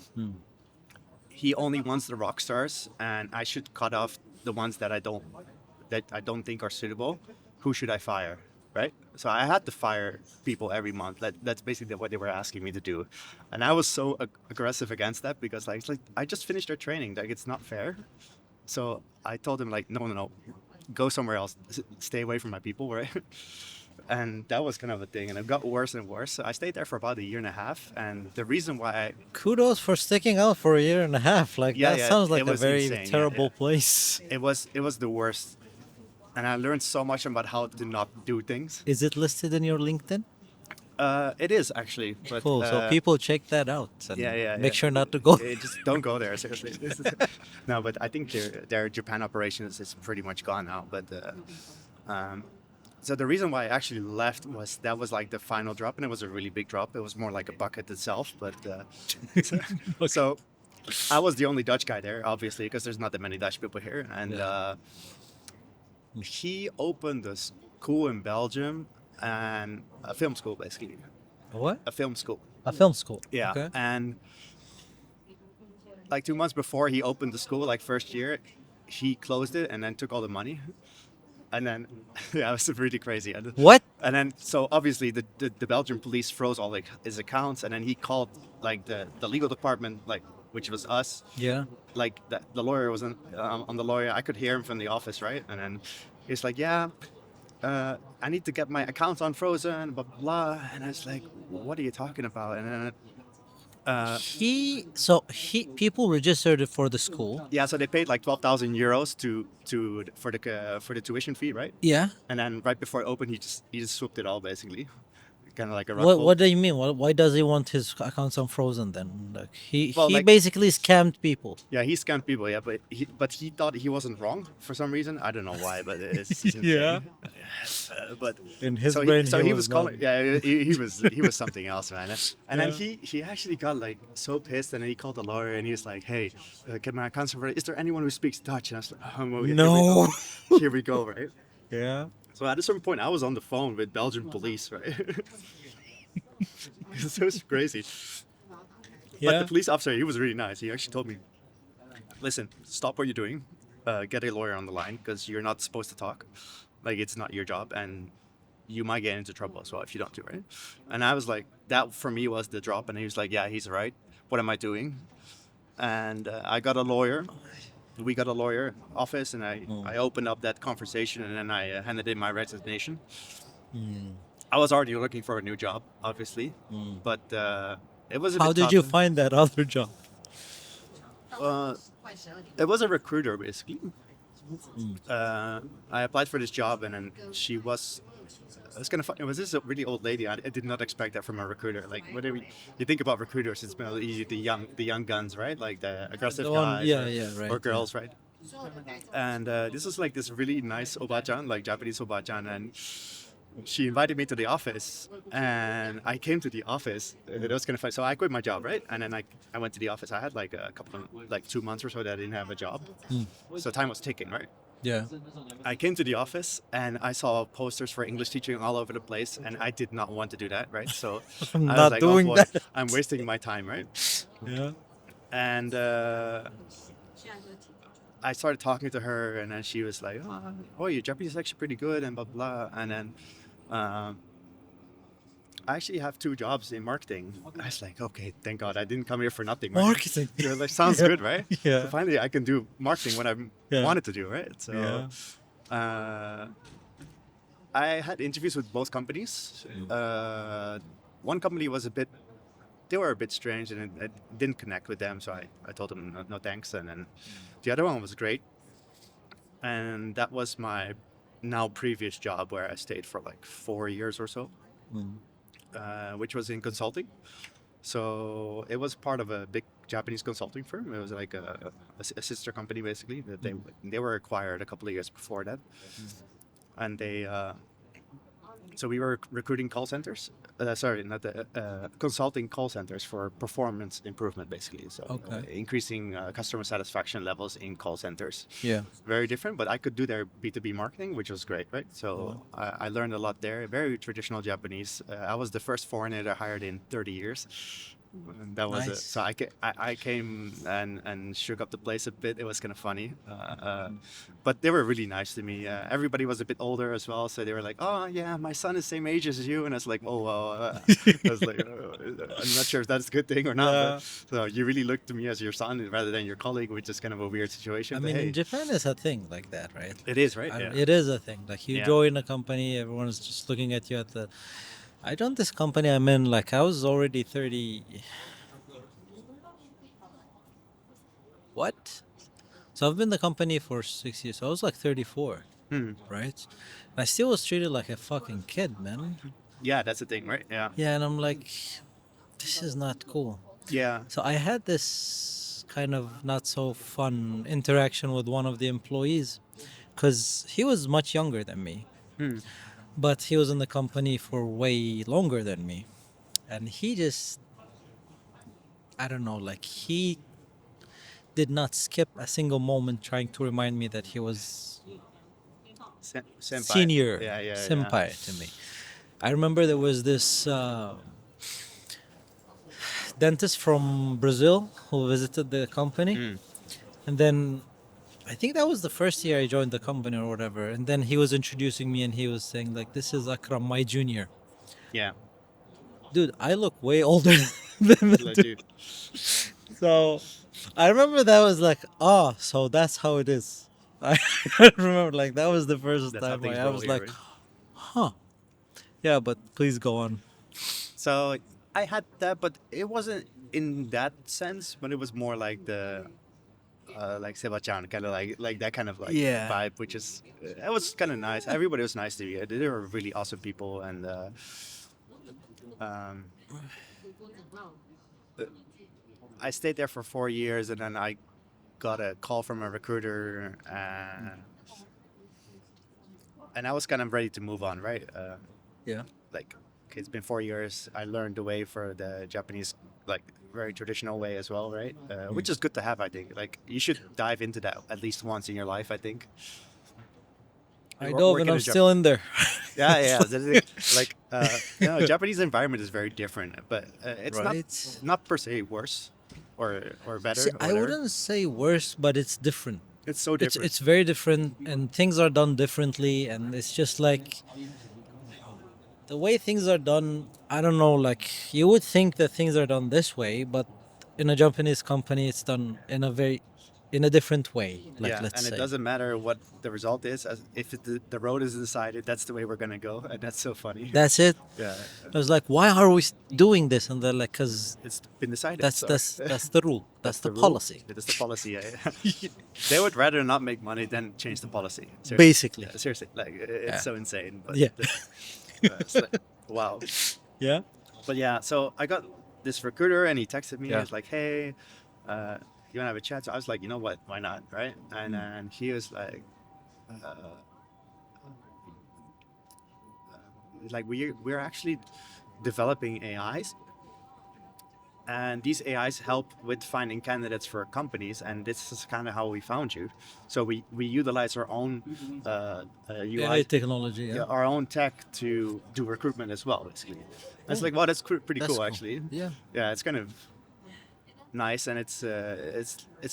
Speaker 1: he only wants the rock stars, and I should cut off the ones that I don't think are suitable. Who should I fire?" Right? So I had to fire people every month. That's basically what they were asking me to do, and I was so aggressive against that because like it's like I just finished their training. Like it's not fair. So I told him like, no, no, no, go somewhere else. Stay away from my people, right? And that was kind of a thing, and it got worse and worse. So I stayed there for about a year and a half, and the reason why
Speaker 2: Kudos for sticking out for a year and a half. Like
Speaker 1: yeah,
Speaker 2: that
Speaker 1: yeah,
Speaker 2: sounds
Speaker 1: it
Speaker 2: like a
Speaker 1: was
Speaker 2: very
Speaker 1: insane. Yeah, yeah.
Speaker 2: terrible place.
Speaker 1: It was the worst, and I learned so much about how to not do things.
Speaker 2: Is it listed in your LinkedIn?
Speaker 1: It is actually, but
Speaker 2: Cool. So people check that out and
Speaker 1: yeah, yeah,
Speaker 2: make
Speaker 1: yeah.
Speaker 2: sure not to go.
Speaker 1: Just don't go there. Seriously. No, but I think their Japan operations is pretty much gone now. But so the reason why I actually left was that was like the final drop, and it was a really big drop. It was more like a bucket itself. But so I was the only Dutch guy there, obviously, because there's not that many Dutch people here. And he opened a school in Belgium, and a film school, basically.
Speaker 2: What?
Speaker 1: A film school.
Speaker 2: A film school.
Speaker 1: Yeah.
Speaker 2: Okay.
Speaker 1: And like 2 months before he opened the school, like first year, he closed it and then took all the money. And then, yeah, it was really crazy.
Speaker 2: What?
Speaker 1: And then, so obviously the Belgian police froze all like his accounts, and then he called like the legal department, like which was us.
Speaker 2: Yeah.
Speaker 1: Like the lawyer was on the lawyer. I could hear him from the office, right? And then he's like, "Yeah, I need to get my accounts unfrozen, blah blah blah." And I was like, "What are you talking about?" And then
Speaker 2: People registered it for the school.
Speaker 1: yeah, so they paid like 12,000 euros for the tuition fee, right?
Speaker 2: Yeah.
Speaker 1: And then right before it opened, he just swooped it all basically, kind of like a rug
Speaker 2: What
Speaker 1: pull.
Speaker 2: What do you mean? Why does he want his accounts unfrozen then? Like
Speaker 1: Well,
Speaker 2: he
Speaker 1: like-
Speaker 2: basically scammed people.
Speaker 1: Yeah, he scammed people. Yeah, but he thought he wasn't wrong for some reason. I don't know why, but it's insane.
Speaker 2: Yeah.
Speaker 1: But
Speaker 2: In his
Speaker 1: so
Speaker 2: brain,
Speaker 1: he
Speaker 2: he
Speaker 1: was
Speaker 2: was
Speaker 1: calling.
Speaker 2: not.
Speaker 1: Yeah, he was something else, man. And then
Speaker 2: Yeah.
Speaker 1: he actually got like so pissed, and then he called the lawyer, and he was like, "Hey, can my accounts convert? Is there anyone who speaks Dutch?" And I was like, "Oh, well,
Speaker 2: No.
Speaker 1: here we go, right?"
Speaker 2: Yeah.
Speaker 1: So at a certain point, I was on the phone with Belgian police, right? It was crazy. But
Speaker 2: Yeah.
Speaker 1: the police officer, he was really nice. He actually told me, "Listen, stop what you're doing. Get a lawyer on the line because you're not supposed to talk. Like it's not your job, and you might get into trouble as well if you don't do it." Right? And I was like, that for me was the drop. And he was like, "Yeah, he's right. What am I doing?" And I got a lawyer. We got a lawyer office, and I opened up that conversation, and then I handed in my resignation. I was already looking for a new job, obviously, but it was a
Speaker 2: How
Speaker 1: bit
Speaker 2: did you
Speaker 1: tough.
Speaker 2: find that other job?
Speaker 1: It was a recruiter, basically. I applied for this job, and then she was. It's kind of funny. It was this a really old lady. I did not expect that from a recruiter. Like, whatever you think about recruiters, it's been easy the young guns, right? Like the aggressive
Speaker 2: The one-
Speaker 1: guys,
Speaker 2: yeah,
Speaker 1: or,
Speaker 2: yeah, right,
Speaker 1: or girls, right? And this was like this really nice obachan, like Japanese obachan, and she invited me to the office, and I came to the office. It was kind of fun. So I quit my job, right? And then I went to the office. I had like a couple of, like 2 months or so that I didn't have a job. So time was ticking, right?
Speaker 2: Yeah.
Speaker 1: I came to the office and I saw posters for English teaching all over the place, and I did not want to do that, right? So
Speaker 2: I'm
Speaker 1: I
Speaker 2: not
Speaker 1: was like,
Speaker 2: doing
Speaker 1: oh boy,
Speaker 2: that.
Speaker 1: I'm wasting my time, right?
Speaker 2: Yeah.
Speaker 1: And I started talking to her, and then she was like, "Oh, your Japanese is actually pretty good," and blah blah. And then I actually have 2 jobs in marketing. I was like, okay, thank God, I didn't come here for nothing. Right?
Speaker 2: Marketing.
Speaker 1: Yeah, that sounds
Speaker 2: Yeah.
Speaker 1: good, right?
Speaker 2: Yeah.
Speaker 1: So finally, I can do marketing when I
Speaker 2: Yeah.
Speaker 1: wanted to do, right? So
Speaker 2: Yeah.
Speaker 1: I had interviews with both companies. One company was they were a bit strange, and it didn't connect with them. So I told them no thanks. And then the other one was great. And that was my now previous job where I stayed for like 4 years or so, which was in consulting. So it was part of a big Japanese consulting firm. It was like a sister company basically that they were acquired a couple of years before that, and they so we were recruiting call centers. Sorry, not the consulting call centers for performance improvement, basically. So
Speaker 2: Okay.
Speaker 1: increasing customer satisfaction levels in call centers.
Speaker 2: Yeah.
Speaker 1: Very different, but I could do their B2B marketing, which was great, right? So I learned a lot there. Very traditional Japanese. I was the first foreigner that I hired in 30 years. And that was it.
Speaker 2: Nice.
Speaker 1: So I came and shook up the place a bit. It was kind of funny, but they were really nice to me. Everybody was a bit older as well, so they were like, "Oh yeah, my son is same age as you," and I was like, "Oh well." I was like, "I'm not sure if that's a good thing or not."
Speaker 2: Yeah.
Speaker 1: But, so you really look to me as your son rather than your colleague, which is kind of a weird situation.
Speaker 2: I
Speaker 1: but
Speaker 2: mean,
Speaker 1: hey,
Speaker 2: in Japan, it's a thing like that, right?
Speaker 1: it is right.
Speaker 2: It is a thing. Like you
Speaker 1: Yeah.
Speaker 2: join a company, everyone's just looking at you at the. I joined this company I'm in. Like I was already 30. What? So I've been in the company for 6 years. So I was like 34,
Speaker 1: Hmm.
Speaker 2: right? And I still was treated like a fucking kid, man.
Speaker 1: Yeah, that's the thing, right? Yeah.
Speaker 2: Yeah, and I'm like, this is not cool.
Speaker 1: Yeah.
Speaker 2: So I had this kind of not so fun interaction with one of the employees because he was much younger than me,
Speaker 1: Hmm.
Speaker 2: but he was in the company for way longer than me. And he just, I don't know, like he did not skip a single moment trying to remind me that he was
Speaker 1: Senpai.
Speaker 2: senior
Speaker 1: Yeah.
Speaker 2: senpai to me. I remember there was this dentist from Brazil who visited the company,
Speaker 1: Mm.
Speaker 2: and then I think that was the first year I joined the company or whatever. And then he was introducing me, and he was saying like, "This is Akram, my junior."
Speaker 1: Yeah.
Speaker 2: Dude, I look way older than the
Speaker 1: Like,
Speaker 2: dude.
Speaker 1: dude.
Speaker 2: So I remember that was like, oh, so that's how it is. I remember like that was the first
Speaker 1: That's how
Speaker 2: time
Speaker 1: things
Speaker 2: I
Speaker 1: roll
Speaker 2: was
Speaker 1: here,
Speaker 2: like,
Speaker 1: right?
Speaker 2: huh. Yeah, but please go on.
Speaker 1: So I had that, but it wasn't in that sense. But it was more like the like Sebastiaan, kind of like that kind of like
Speaker 2: Yeah.
Speaker 1: vibe, which is it was kind of nice. Everybody was nice to me. They were really awesome people, and um, I stayed there for 4 years, and then I got a call from a recruiter, and I was kind of ready to move on, right?
Speaker 2: Yeah.
Speaker 1: Like, okay, it's been 4 years. I learned the way for the Japanese, like very traditional way as well, right? Which is good to have, I think. Like, you should dive into that at least once in your life, I think.
Speaker 2: I
Speaker 1: Wor-
Speaker 2: dove
Speaker 1: working
Speaker 2: and I'm
Speaker 1: in Jap-
Speaker 2: still in there.
Speaker 1: Yeah. Like, Japanese environment is very different, but it's
Speaker 2: Right.
Speaker 1: not per se worse or better.
Speaker 2: See,
Speaker 1: Or
Speaker 2: I
Speaker 1: whatever.
Speaker 2: wouldn't say worse, but it's different.
Speaker 1: It's so
Speaker 2: It's
Speaker 1: different.
Speaker 2: it's very different, and things are done differently, and it's just like the way things are done. I don't know, like you would think that things are done this way, but in a Japanese company, it's done in a different way. Like
Speaker 1: Yeah,
Speaker 2: let's
Speaker 1: and
Speaker 2: say.
Speaker 1: it doesn't matter what the result is. As if the road is decided, that's the way we're gonna go, and that's so funny.
Speaker 2: That's it.
Speaker 1: Yeah,
Speaker 2: I was like, why are we doing this? And they're like, because
Speaker 1: it's been decided.
Speaker 2: that's
Speaker 1: sorry.
Speaker 2: that's the rule. That's the
Speaker 1: rule.
Speaker 2: policy.
Speaker 1: It is the policy. Yeah. They would rather not make money than change the policy. Seriously.
Speaker 2: Basically.
Speaker 1: Yeah, seriously, like it's
Speaker 2: Yeah.
Speaker 1: so insane. But
Speaker 2: Yeah.
Speaker 1: it's like, wow.
Speaker 2: Yeah.
Speaker 1: But yeah, so I got this recruiter, and he texted me.
Speaker 2: Yeah.
Speaker 1: He's like, "Hey, you wanna have a chat?" So I was like, "You know what? Why not?" Right? And then he was like, we're actually developing AIs, and these AIs help with finding candidates for companies, and this is kind of how we found you. So we utilize our own UI,
Speaker 2: AI technology. Yeah.
Speaker 1: our own tech to do recruitment as well, basically. And it's like, wow, that's pretty
Speaker 2: That's
Speaker 1: cool,
Speaker 2: cool.
Speaker 1: actually.
Speaker 2: Yeah.
Speaker 1: Yeah, it's kind of nice, and it's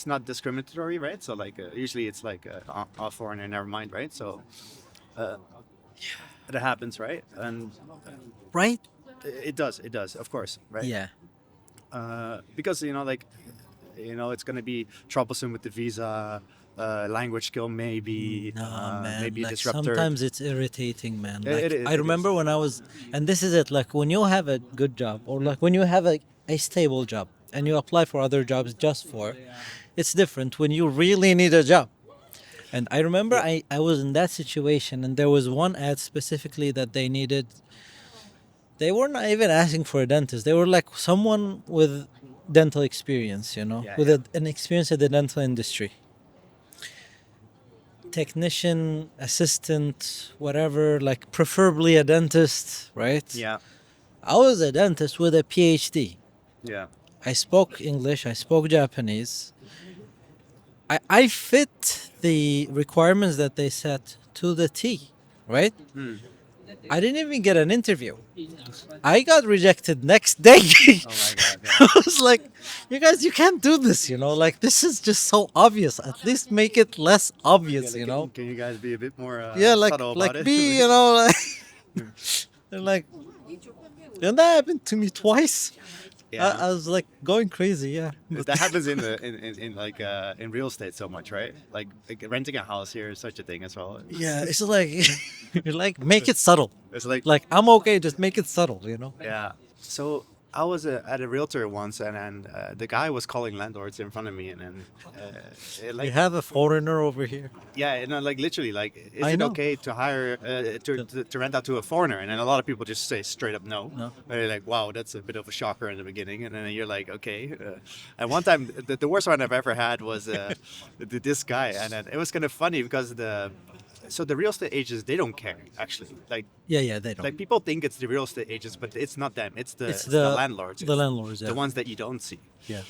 Speaker 1: not discriminatory, right? So like usually it's like all foreigner, never mind, right? So that happens, right? And
Speaker 2: Right.
Speaker 1: it does, of course, right?
Speaker 2: Yeah.
Speaker 1: Because it's gonna be troublesome with the visa, language skill maybe,
Speaker 2: Nah, man.
Speaker 1: maybe
Speaker 2: Like
Speaker 1: disruptor.
Speaker 2: sometimes it's irritating, man.
Speaker 1: It-
Speaker 2: Like
Speaker 1: it is,
Speaker 2: I
Speaker 1: it
Speaker 2: remember
Speaker 1: is.
Speaker 2: when I was, and this is it. Like when you have a good job, or like when you have a stable job, and you apply for other jobs just for, it's different when you really need a job. And I remember I was in that situation, and there was one ad specifically that they needed they were not even asking for a dentist. They were like someone with dental experience,
Speaker 1: Yeah,
Speaker 2: with
Speaker 1: yeah.
Speaker 2: an experience in the dental industry. Technician, assistant, whatever, like preferably a dentist, right?
Speaker 1: Yeah.
Speaker 2: I was a dentist with a PhD.
Speaker 1: Yeah.
Speaker 2: I spoke English, I spoke Japanese. I fit the requirements that they set to the T, right?
Speaker 1: Hmm.
Speaker 2: I didn't even get an interview. I got rejected next day.
Speaker 1: Oh my God. Yeah.
Speaker 2: I was like, you guys, you can't do this, like this is just so obvious. At least make it less
Speaker 1: Yeah.
Speaker 2: obvious,
Speaker 1: Like, can you guys be a bit more
Speaker 2: Yeah,
Speaker 1: subtle about it?
Speaker 2: be, they're like, and that happened to me twice.
Speaker 1: Yeah.
Speaker 2: I was like going crazy, yeah. But
Speaker 1: That happens in the in like in real estate so much, right? Like renting a house here is such a thing as well.
Speaker 2: yeah, it's like you're like make it subtle.
Speaker 1: It's like
Speaker 2: Like I'm okay, just make it subtle.
Speaker 1: yeah. So I was at a realtor once, and then the guy was calling landlords in front of me, and then
Speaker 2: We
Speaker 1: like
Speaker 2: have a foreigner over here.
Speaker 1: yeah, like literally, like is
Speaker 2: I
Speaker 1: it
Speaker 2: know.
Speaker 1: okay to hire to rent out to a foreigner? And then a lot of people just say straight up no.
Speaker 2: No.
Speaker 1: They're like, wow, that's a bit of a shocker in the beginning, and then you're like, okay. And one time, the worst one I've ever had was this guy, and then it was kind of funny because the real estate agents, they don't care actually.
Speaker 2: Yeah, they don't.
Speaker 1: Like people think it's the real estate agents, but it's not them. It's
Speaker 2: It's
Speaker 1: the landlords.
Speaker 2: the landlords, yeah.
Speaker 1: The ones that you don't see.
Speaker 2: Yeah.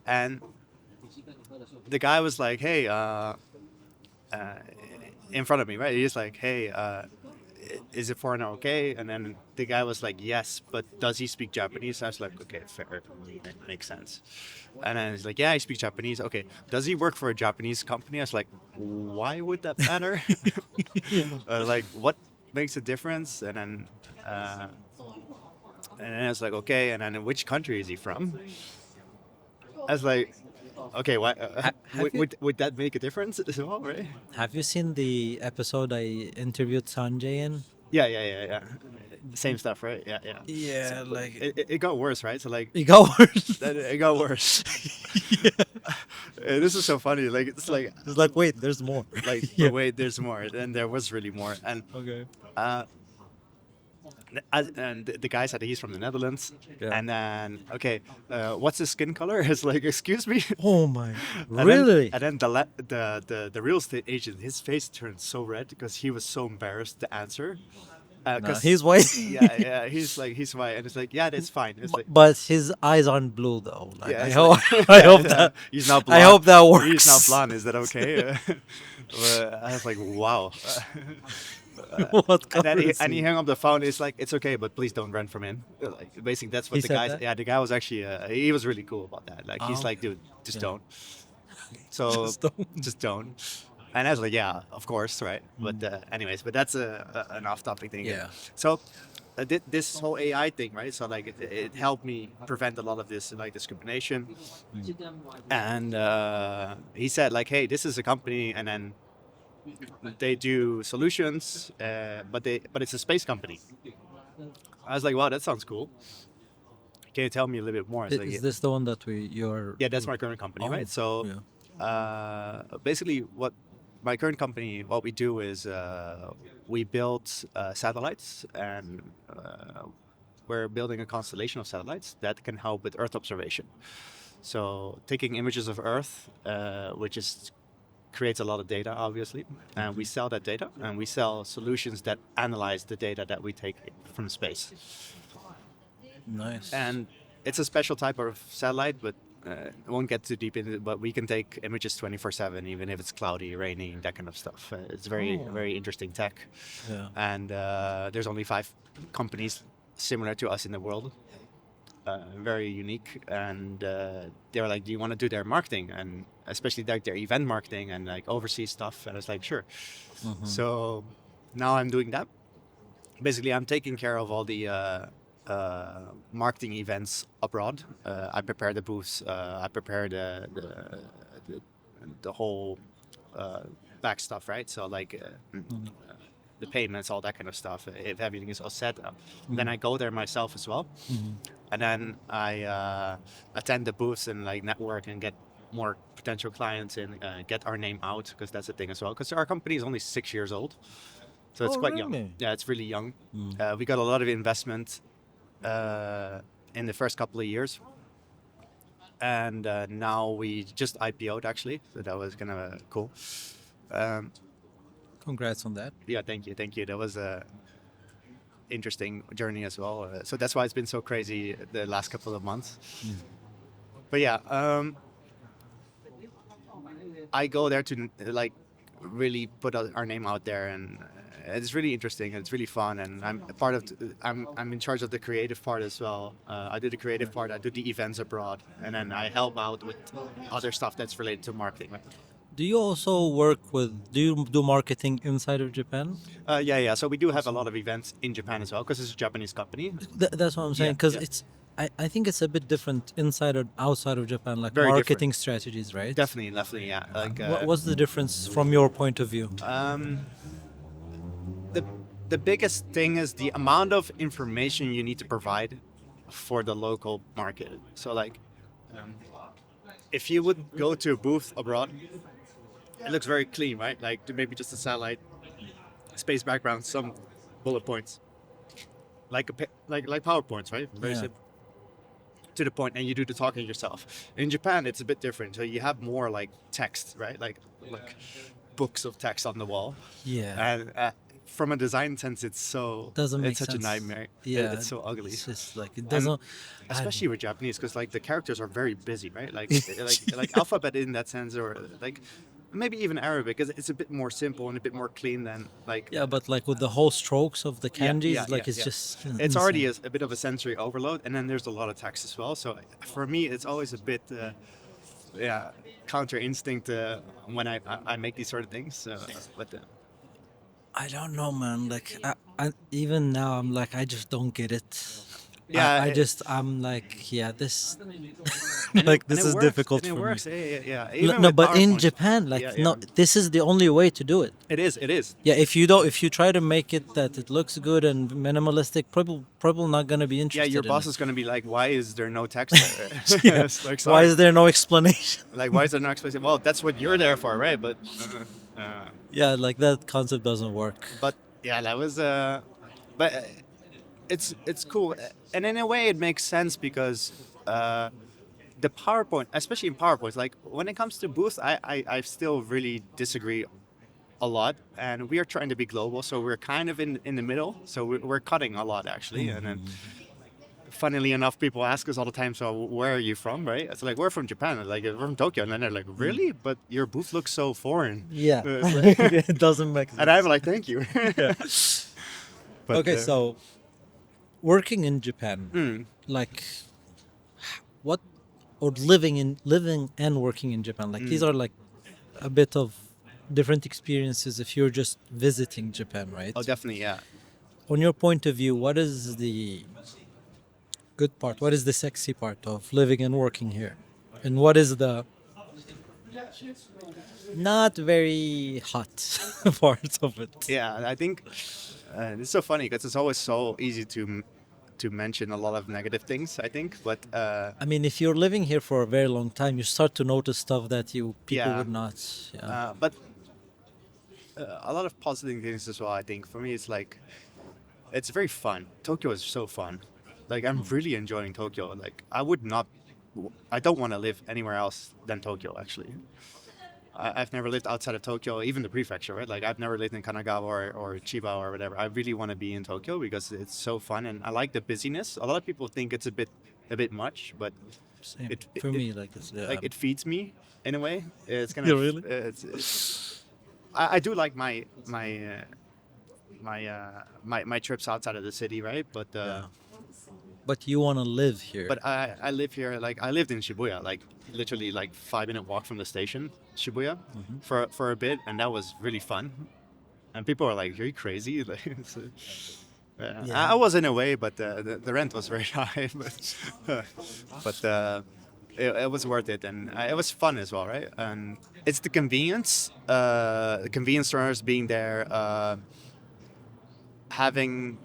Speaker 1: And the guy was like, "Hey," in front of me, right? He's like, "Hey, is it foreigner okay?" And then the guy was like, "Yes, but does he speak Japanese?" I was like, "Okay, fair, makes sense." And then he's like, "Yeah, he speaks Japanese." Okay, does he work for a Japanese company? I was like, "Why would that matter?" Like, what makes a difference? And then I was like, "Okay," and then in which country is he from? I was like, "Okay, why?
Speaker 2: have you-
Speaker 1: Would that make a difference as well, right?"
Speaker 2: Have you seen the episode I interviewed Sanjay in?
Speaker 1: Yeah. Same stuff, right? Yeah.
Speaker 2: Yeah,
Speaker 1: So,
Speaker 2: like
Speaker 1: it got worse, right? So like
Speaker 2: it got worse.
Speaker 1: it got worse. This is so funny. Like it's like
Speaker 2: It's like wait, there's more.
Speaker 1: but wait, there's more, and there was really more. And
Speaker 2: Okay.
Speaker 1: uh, and the guy said he's from the Netherlands,
Speaker 2: Yeah.
Speaker 1: and then okay, what's his skin color? It's like, excuse me.
Speaker 2: Oh my,
Speaker 1: And
Speaker 2: really?
Speaker 1: then the real estate agent, his face turned so red because he was so embarrassed to answer.
Speaker 2: No, he's white.
Speaker 1: yeah, he's white, and it's like, yeah, that's fine. It's like,
Speaker 2: But his eyes aren't blue though. Like,
Speaker 1: yeah,
Speaker 2: I
Speaker 1: it's
Speaker 2: hope,
Speaker 1: like-
Speaker 2: I hope
Speaker 1: yeah,
Speaker 2: that.
Speaker 1: he's not blonde.
Speaker 2: I hope that works.
Speaker 1: He's not blonde. Is that okay? I was like, wow.
Speaker 2: What
Speaker 1: And then
Speaker 2: color
Speaker 1: he,
Speaker 2: is
Speaker 1: and he
Speaker 2: he?
Speaker 1: hung up the phone. It's like, it's okay, but please don't rent from him. Like basically, that's what
Speaker 2: He
Speaker 1: the
Speaker 2: said
Speaker 1: guy.
Speaker 2: that?
Speaker 1: Yeah, the guy was actually he was really cool about that. Like he's
Speaker 2: Oh,
Speaker 1: like, dude, just
Speaker 2: yeah.
Speaker 1: don't. So
Speaker 2: Just don't.
Speaker 1: just don't. And I was like, yeah, of course, right? But anyways, but that's an off-topic thing.
Speaker 2: Yeah.
Speaker 1: So this whole AI thing, right? So like it helped me prevent a lot of this like discrimination. And he said like, hey, this is a company, and then they do solutions, but it's a space company. I was like, wow, that sounds cool. Can you tell me a little bit more? It's like,
Speaker 2: Is this the one that you're?
Speaker 1: yeah, that's my current company,
Speaker 2: Oh,
Speaker 1: right? So
Speaker 2: yeah.
Speaker 1: basically, what my current company, what we do is we build satellites, and we're building a constellation of satellites that can help with Earth observation. So taking images of Earth, which is creates a lot of data, obviously, and we sell that data, and we sell solutions that analyze the data that we take from space.
Speaker 2: Nice.
Speaker 1: And it's a special type of satellite, but I won't get too deep into it. But we can take images 24/7, even if it's cloudy, rainy, that kind of stuff. It's very interesting tech.
Speaker 2: Yeah.
Speaker 1: And there's only 5 companies similar to us in the world. Very unique, and they were like, "Do you want to do their marketing, and especially like their event marketing and like overseas stuff?" And I was like, "Sure." So now I'm doing that. Basically, I'm taking care of all the marketing events abroad. I prepare the booths. I prepare the whole back stuff, right? So like the payments, all that kind of stuff. If everything is all set up, then I go there myself as well, and then I attend the booths and like network and get more potential clients and get our name out, because that's the thing as well. Because our company is only 6 years old. So it's
Speaker 2: Oh,
Speaker 1: quite young.
Speaker 2: really?
Speaker 1: Yeah, it's really young. We got a lot of investment in the first couple of years, and now we just IPO'd actually, so that was kind of cool. Um,
Speaker 2: Congrats on that.
Speaker 1: yeah, thank you. That was a interesting journey as well. So that's why it's been so crazy the last couple of months. But yeah, I go there to like really put our name out there, and it's really interesting. It's really fun, and I'm a part of. I'm in charge of the creative part as well. I do the creative part. I do the events abroad, and then I help out with other stuff that's related to marketing.
Speaker 2: Do you also work with? Do you do marketing inside of Japan?
Speaker 1: Yeah. So we do have a lot of events in Japan as well because it's a Japanese company.
Speaker 2: That's what I'm saying.
Speaker 1: Yeah,
Speaker 2: Because
Speaker 1: yeah.
Speaker 2: it's. I think it's a bit different inside or outside of Japan, like
Speaker 1: Very
Speaker 2: marketing
Speaker 1: different.
Speaker 2: strategies, right?
Speaker 1: Definitely, yeah. Like
Speaker 2: What's the difference from your point of view?
Speaker 1: the the biggest thing is the amount of information you need to provide for the local market. So like, if you would go to a booth abroad, it looks very clean, right? Like maybe just a satellite, space background, some bullet points, like like PowerPoints, right? Very
Speaker 2: Yeah.
Speaker 1: simple, to the point, and you do the talking yourself. In Japan, it's a bit different. So you have more like text, right? Like books of text on the wall.
Speaker 2: Yeah.
Speaker 1: And from a design sense,
Speaker 2: Doesn't make
Speaker 1: it's such
Speaker 2: sense.
Speaker 1: a nightmare.
Speaker 2: Yeah.
Speaker 1: It's so ugly.
Speaker 2: It's just like it
Speaker 1: And
Speaker 2: doesn't.
Speaker 1: especially with Japanese, because like the characters are very busy, right? Like alphabet in that sense, or like maybe even Arabic, because it's a bit more simple and a bit more clean than like.
Speaker 2: Yeah, but like with the whole strokes of the kanjis, like it's
Speaker 1: yeah.
Speaker 2: just.
Speaker 1: It's already
Speaker 2: insane.
Speaker 1: a bit of a sensory overload, and then there's a lot of text as well. So for me, it's always a bit, yeah, counter instinct when I make these sort of things. So, but
Speaker 2: I don't know, man. Like, even now, I'm like, I just don't get it.
Speaker 1: Yeah,
Speaker 2: I'm like, yeah, this,
Speaker 1: and
Speaker 2: like,
Speaker 1: and
Speaker 2: this
Speaker 1: it
Speaker 2: is
Speaker 1: works,
Speaker 2: difficult
Speaker 1: and it
Speaker 2: for
Speaker 1: works.
Speaker 2: me.
Speaker 1: Yeah. Even
Speaker 2: No,
Speaker 1: with
Speaker 2: but in
Speaker 1: PowerPoint.
Speaker 2: Japan, like,
Speaker 1: Yeah,
Speaker 2: no,
Speaker 1: yeah.
Speaker 2: this is the only way to do it.
Speaker 1: It is. It is.
Speaker 2: Yeah, if you try to make it that it looks good and minimalistic, probably not gonna be
Speaker 1: Yeah,
Speaker 2: interested.
Speaker 1: your
Speaker 2: in
Speaker 1: boss
Speaker 2: it.
Speaker 1: is going to be like, "Why is there no text there?"
Speaker 2: Yeah.
Speaker 1: It's like,
Speaker 2: Why
Speaker 1: sorry.
Speaker 2: is there no explanation?
Speaker 1: Like, why is there no explanation? Well, that's what you're there for, right?
Speaker 2: Yeah, like that concept doesn't work.
Speaker 1: But yeah, that was but it's cool, and in a way, it makes sense because the PowerPoint, especially in PowerPoints, like when it comes to booth, I still really disagree a lot, and we are trying to be global, so we're kind of in the middle. So we're cutting a lot actually, and then. Funnily enough, people ask us all the time, so where are you from, right? It's like, we're from Japan, like we're from Tokyo, and then they're like, really? But your booth looks so foreign.
Speaker 2: Yeah,
Speaker 1: It's like-
Speaker 2: it doesn't make sense.
Speaker 1: and I'm like, thank you. But,
Speaker 2: Okay, so working in Japan, like what, or living and working in Japan, like these are like a bit of different experiences if you're just visiting Japan, right?
Speaker 1: oh, definitely, yeah.
Speaker 2: On your point of view, what is the good part? What is the sexy part of living and working here? And what is the not very hot part of it?
Speaker 1: Yeah, I think it's so funny because it's always so easy to mention a lot of negative things, I think. But
Speaker 2: I mean, if you're living here for a very long time, you start to notice stuff that people
Speaker 1: Yeah.
Speaker 2: would not. Yeah.
Speaker 1: but a lot of positive things as well, I think. For me, it's like, it's very fun. Tokyo is so fun. Like, I'm really enjoying Tokyo. Like, I don't want to live anywhere else than Tokyo, actually. I've never lived outside of Tokyo, even the prefecture, right? Like, I've never lived in Kanagawa or Chiba or whatever. I really want to be in Tokyo because it's so fun, and I like the busyness. A lot of people think it's a bit much, but
Speaker 2: Same.
Speaker 1: it-
Speaker 2: For
Speaker 1: it-
Speaker 2: me, like it's
Speaker 1: like it feeds me in a way. It's kind
Speaker 2: Yeah,
Speaker 1: of
Speaker 2: really?
Speaker 1: I do like my trips outside of the city, right?
Speaker 2: But you want to live here.
Speaker 1: But I live here, like I lived in Shibuya, like literally like 5 minute walk from the station, Shibuya, for a bit, and that was really fun. And people are like, "Are you crazy?" Like,
Speaker 2: Yeah.
Speaker 1: I was in a way, but the rent was very high. But it was worth it, and it was fun as well, right? And it's the convenience stores being there, having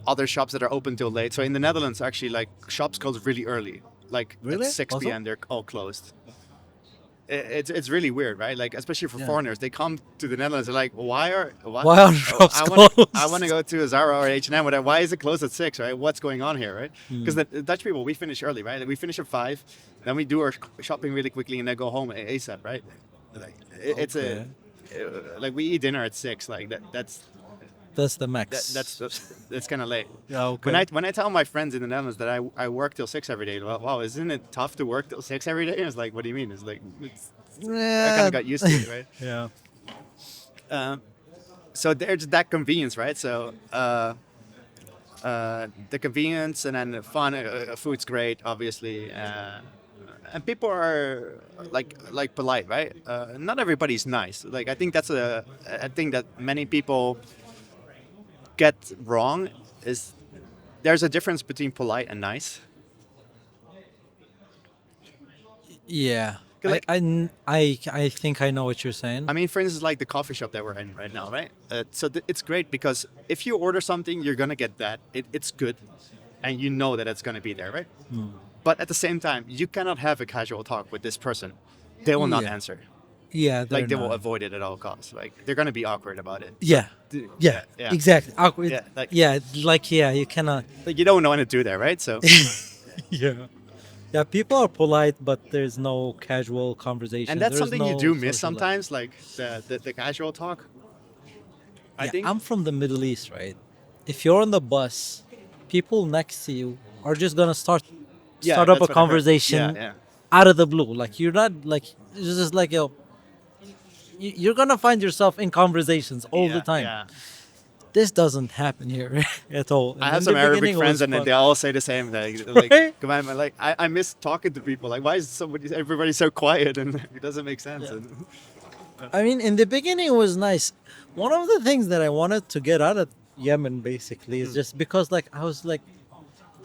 Speaker 1: other shops that are open till late. So in the Netherlands, actually, like shops close really early, like
Speaker 2: Really?
Speaker 1: at 6
Speaker 2: Also?
Speaker 1: p.m. They're all closed. it's really weird, right? Like especially for
Speaker 2: Yeah.
Speaker 1: foreigners, they come to the Netherlands. They're like, why are
Speaker 2: Why are shops closed?
Speaker 1: I want to go to a Zara or H&M. Why is it closed at 6? Right? What's going on here, right? Because the Dutch people, we finish early, right? Like, we finish at 5, then we do our shopping really quickly and then go home ASAP, right? Like it's a like we eat dinner at 6. Like
Speaker 2: That's the max.
Speaker 1: that's kind of late.
Speaker 2: Yeah, okay.
Speaker 1: When I tell my friends in the Netherlands that I work till 6 every day, well, wow, isn't it tough to work till 6 every day? And it's like, what do you mean? It's like I kind of got used to it, right?
Speaker 2: Yeah.
Speaker 1: So there's that convenience, right? So the convenience and then the fun. Food's great, obviously, and people are like polite, right? Not everybody's nice. Like I think that's a thing that many people get wrong. Is there's a difference between polite and nice.
Speaker 2: Yeah.
Speaker 1: 'Cause, like,
Speaker 2: I think I know what you're saying.
Speaker 1: I mean, for instance, like the coffee shop that we're in right now, right? So it's great because if you order something, you're gonna get that. It's good, and you know that it's gonna be there, right? But at the same time, you cannot have a casual talk with this person. They will not
Speaker 2: Yeah.
Speaker 1: answer.
Speaker 2: Yeah, they're
Speaker 1: Like they will
Speaker 2: not.
Speaker 1: avoid it at all costs. Like they're gonna be awkward about it.
Speaker 2: Yeah. Yeah.
Speaker 1: Yeah.
Speaker 2: Exactly. Awkward.
Speaker 1: Yeah, like-
Speaker 2: Yeah, you cannot.
Speaker 1: Like you don't know when to do that, right? So
Speaker 2: Yeah. Yeah, people are polite, but there's no casual conversation.
Speaker 1: and that's
Speaker 2: There's
Speaker 1: something you
Speaker 2: no
Speaker 1: do miss
Speaker 2: social life.
Speaker 1: sometimes, like the casual talk. I
Speaker 2: Yeah,
Speaker 1: think.
Speaker 2: I'm from the Middle East, right? If you're on the bus, people next to you are just gonna start
Speaker 1: Yeah,
Speaker 2: up
Speaker 1: that's
Speaker 2: a
Speaker 1: what I heard.
Speaker 2: conversation
Speaker 1: Yeah,
Speaker 2: out of the blue. Like you're not like it's just like you're gonna find yourself in conversations all the
Speaker 1: Yeah,
Speaker 2: time.
Speaker 1: Yeah.
Speaker 2: This doesn't happen here at all. And
Speaker 1: I have
Speaker 2: in
Speaker 1: some
Speaker 2: the
Speaker 1: Arabic
Speaker 2: beginning it
Speaker 1: friends,
Speaker 2: was
Speaker 1: and then
Speaker 2: fun.
Speaker 1: they all say the same thing.
Speaker 2: Right?
Speaker 1: Like, come on, man, like I miss talking to people. Like, why is everybody so quiet? And it doesn't make sense.
Speaker 2: Yeah.
Speaker 1: And,
Speaker 2: I mean, in the beginning, it was nice. One of the things that I wanted to get out of Yemen basically is just because, like, I was like,